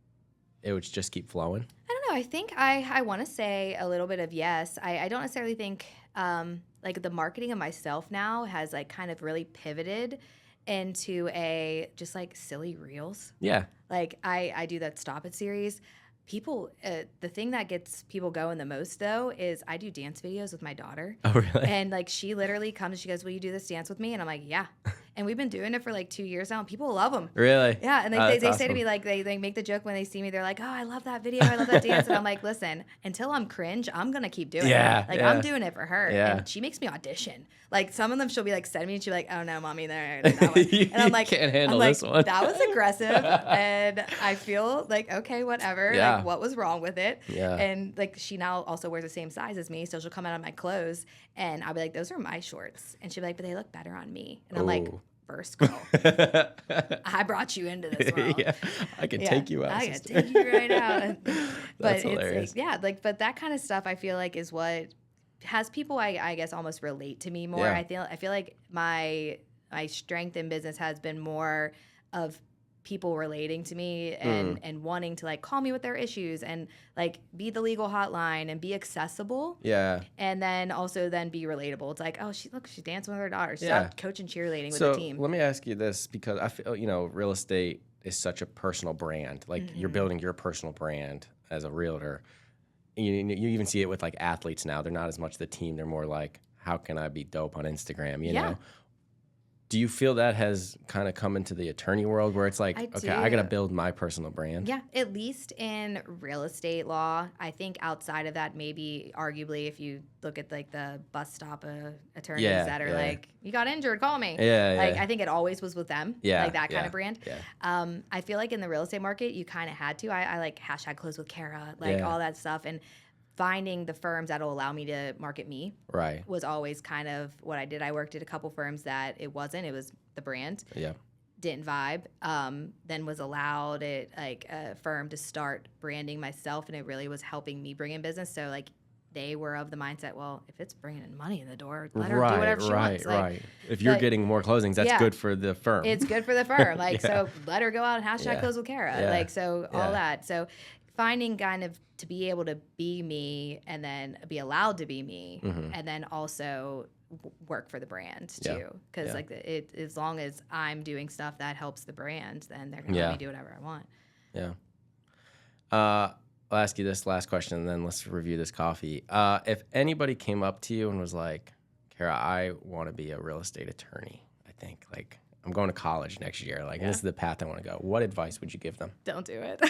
S1: it would just keep flowing?
S2: I don't know. I think I want to say a little bit of yes. I don't necessarily think like the marketing of myself now has like kind of really pivoted into a just like silly reels.
S1: Yeah.
S2: Like I do that Stop It series. People, the thing that gets people going the most though is I do dance videos with my daughter.
S1: Oh, really?
S2: And like she literally comes, she goes, "Will you do this dance with me?" And I'm like, "Yeah." And we've been doing it for like 2 years now, and people love them.
S1: Really?
S2: Yeah, and they
S1: That's
S2: say
S1: awesome.
S2: to me, like, they make the joke when they see me, they're like, oh, I love that video, I love that dance. And I'm like, listen, until I'm cringe, I'm going to keep doing
S1: Yeah,
S2: it. Like,
S1: yeah.
S2: I'm doing it for her.
S1: Yeah.
S2: And she makes me audition. Like, some of them she'll be like, send me, and she'll be like, oh no, mommy, there. And I'm like,
S1: can't handle this one.
S2: that was aggressive. And I feel like, okay, whatever.
S1: Yeah.
S2: Like, what was wrong with it?
S1: Yeah.
S2: And like, she now also wears the same size as me. So she'll come out of my clothes and I'll be like, those are my shorts. And she'll be like, but they look better on me. And I'm like,
S1: Ooh.
S2: first girl, I brought you into this world.
S1: Yeah, I can take you out.
S2: I can
S1: sister.
S2: take you right out. But
S1: That's
S2: it's
S1: hilarious.
S2: like, yeah, like, but that kind of stuff I feel like is what has people, I guess, almost relate to me more.
S1: Yeah.
S2: I feel like my strength in business has been more of people relating to me and wanting to like call me with their issues and like be the legal hotline and be accessible.
S1: Yeah.
S2: And then also then be relatable. It's like, oh, she's dancing with her daughter. She's
S1: Yeah.
S2: out coaching cheerleading with
S1: So
S2: the team.
S1: let me ask you this, because I feel, real estate is such a personal brand. Like you're building your personal brand as a realtor. You even see it with like athletes now. They're not as much the team. They're more like, how can I be dope on Instagram? You know? Do you feel that has kind of come into the attorney world where it's like, I got to build my personal brand?
S2: Yeah, at least in real estate law. I think outside of that, maybe arguably if you look at like the bus stop attorneys that are like, you got injured, call me.
S1: Yeah.
S2: I think it always was with them.
S1: Yeah.
S2: Like that kind of brand.
S1: Yeah.
S2: I feel like in the real estate market, you kind of had to. I like hashtag close with Cara, like all that stuff. And finding the firms that'll allow me to market me was always kind of what I did. I worked at a couple firms that it was the brand.
S1: Yeah.
S2: Didn't vibe. Then was allowed at like a firm to start branding myself, and it really was helping me bring in business. So like they were of the mindset, well, if it's bringing in money in the door, let her do whatever she wants. Like,
S1: right. If you're getting more closings, that's good for the firm.
S2: It's good for the firm. Like, so let her go out and hashtag close with Cara.
S1: Yeah.
S2: Like, so all that. So finding kind of to be able to be me and then be allowed to be me and then also work for the brand too. Because like as long as I'm doing stuff that helps the brand, then they're going to let me do whatever I want.
S1: Yeah. I'll ask you this last question and then let's review this coffee. If anybody came up to you and was like, Cara, I want to be a real estate attorney, I think, like, I'm going to college next year. Like, this is the path I want to go. What advice would you give them?
S2: Don't do it.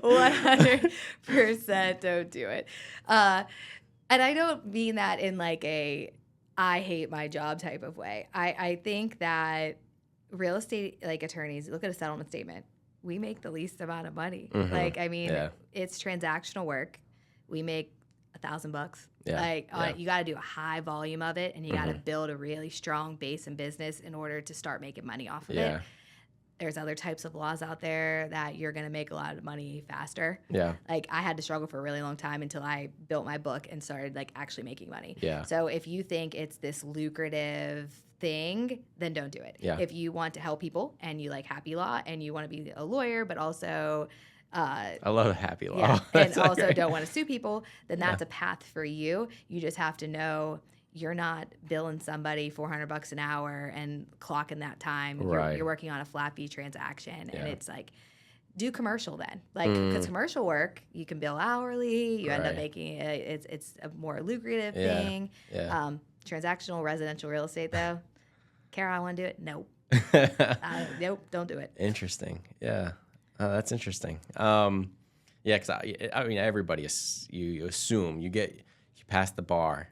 S2: 100% don't do it. And I don't mean that in like a I hate my job type of way. I think that real estate like attorneys, look at a settlement statement. We make the least amount of money. Like, I mean, it's transactional work. We make $1,000. Like you got to do a high volume of it, and you got to build a really strong base in business in order to start making money off of it. There's other types of laws out there that you're going to make a lot of money faster. Yeah. Like I had to struggle for a really long time until I built my book and started like actually making money. Yeah. So if you think it's this lucrative thing, then don't do it. Yeah. If you want to help people and you like happy law and you want to be a lawyer, but also
S1: I love a happy law.
S2: Yeah, and also don't want to sue people, then that's a path for you. You just have to know you're not billing somebody $400 an hour and clocking that time. Right. You're working on a flat fee transaction, and it's like, do commercial then. Like, because commercial work, you can bill hourly. You end up making it. It's a more lucrative thing. Yeah. Transactional residential real estate, though. Cara, I want to do it. Nope. Nope. Don't do it.
S1: Interesting. Yeah. That's interesting. Yeah, because I mean, everybody you assume you pass the bar.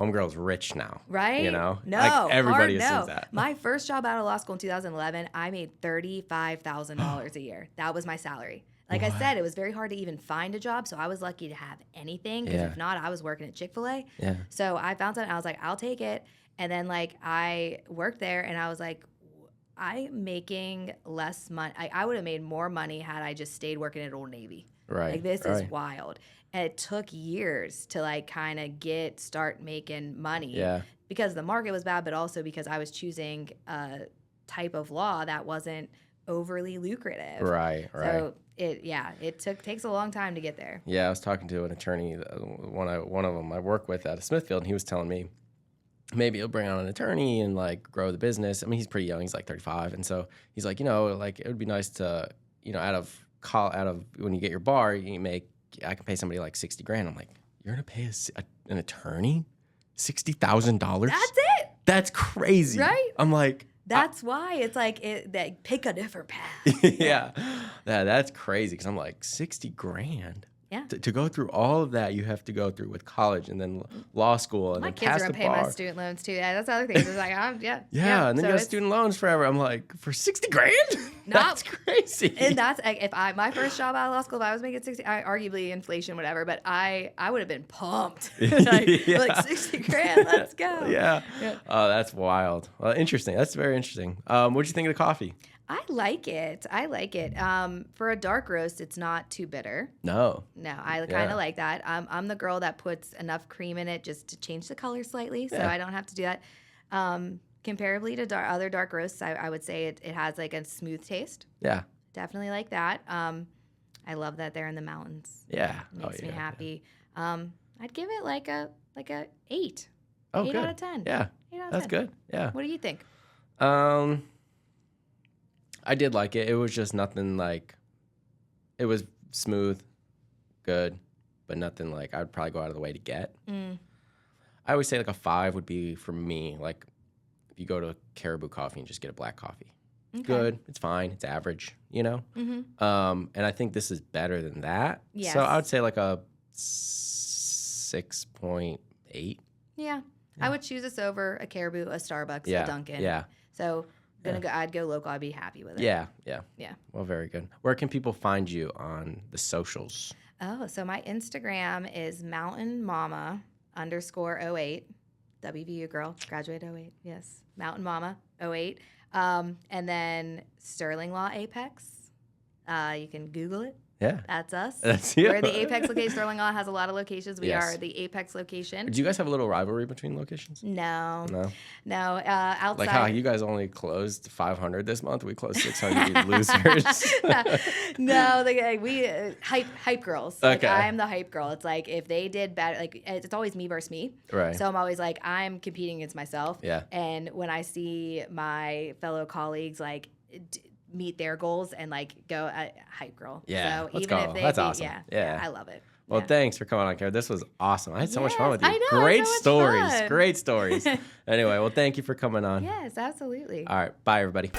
S1: Homegirl's rich now,
S2: right?
S1: You know,
S2: no,
S1: like everybody assumes that.
S2: My first job out of law school in 2011, I made $35,000 a year. That was my salary. Like I said, it was very hard to even find a job, so I was lucky to have anything. Because if not, I was working at Chick-fil-A. Yeah. So I found something. I was like, I'll take it. And then like I worked there, and I was like, I'm making less money. I would have made more money had I just stayed working at Old Navy. Right. Like this is wild. And it took years to like kind of start making money. Yeah. Because the market was bad, but also because I was choosing a type of law that wasn't overly lucrative. Right. So it takes a long time to get there.
S1: Yeah, I was talking to an attorney, one of them I work with out of Smithfield, and he was telling me maybe he'll bring on an attorney and like grow the business. I mean, he's pretty young; he's like 35, and so he's like, like it would be nice to, out of when you get your bar, I can pay somebody like $60,000. I'm like, you're gonna pay an attorney $60,000?
S2: That's it.
S1: That's crazy.
S2: Right?
S1: I'm like,
S2: That's why it's like pick a different path.
S1: yeah, that's crazy. Because I'm like, 60 grand.
S2: Yeah.
S1: To go through all of that, you have to go through with college and then law school and
S2: My
S1: then
S2: kids
S1: pass
S2: are
S1: the
S2: gonna pay my
S1: bar.
S2: student loans too. Yeah, that's the other thing. It's like,
S1: Yeah, and then
S2: so
S1: you have student loans forever. I'm like, for 60 grand? That's crazy.
S2: And that's like, my first job out of law school, if I was making 60, arguably inflation, whatever, but I would have been pumped. like 60 grand, let's go.
S1: Yeah. Oh, that's wild. Well, interesting. That's very interesting. What'd you think of the coffee?
S2: I like it. For a dark roast, it's not too bitter.
S1: No.
S2: I kind of like that. I'm the girl that puts enough cream in it just to change the color slightly, so I don't have to do that. Comparably to other dark roasts, I would say it has like a smooth taste.
S1: Yeah.
S2: Definitely like that. I love that they're in the mountains.
S1: Yeah.
S2: It makes me happy. I'd give it like a 8.
S1: Oh,
S2: 8
S1: good.
S2: out of 10.
S1: Yeah.
S2: 8 out of
S1: That's
S2: 10.
S1: good. Yeah.
S2: What do you think?
S1: I did like it. It was just nothing like, it was smooth, good, but nothing like I'd probably go out of the way to get. I always say like a 5 would be for me. Like if you go to Caribou Coffee and just get a black coffee. It's good. It's fine. It's average, you know? And I think this is better than that.
S2: Yes.
S1: So I would say like a 6.8.
S2: Yeah. I would choose this over a Caribou, a Starbucks, a Dunkin'.
S1: Yeah.
S2: So I'd go local. I'd be happy with it.
S1: Yeah. Well, very good. Where can people find you on the socials?
S2: Oh, so my Instagram is mountainmama_08. WVU girl, graduate 08. Yes, Mountain Mama 08. And then Sterling Law Apex. You can Google it.
S1: Yeah.
S2: That's us.
S1: That's you.
S2: We're the Apex location. Sterling Law has a lot of locations. We
S1: Yes.
S2: are the Apex location.
S1: Do you guys have a little rivalry between locations?
S2: No.
S1: No.
S2: Outside.
S1: Like how you guys only closed 500 this month, we closed 600. You losers.
S2: No, we hype girls. Like,
S1: Okay.
S2: I am the hype girl. It's like if they did bad, like it's always me versus me.
S1: Right.
S2: So I'm always like I'm competing against myself.
S1: Yeah.
S2: And when I see my fellow colleagues like meet their goals and like go hype girl.
S1: Yeah.
S2: So
S1: Let's
S2: even
S1: go.
S2: if they
S1: That's
S2: beat,
S1: awesome. Yeah.
S2: I love it.
S1: Well,
S2: Yeah.
S1: thanks for coming on, Cara. This was awesome. I had so much fun
S2: Yes,
S1: with you.
S2: I know,
S1: Great
S2: so much
S1: stories.
S2: fun.
S1: Great stories. Anyway, well, thank you for coming on.
S2: Yes, absolutely.
S1: All right. Bye, everybody.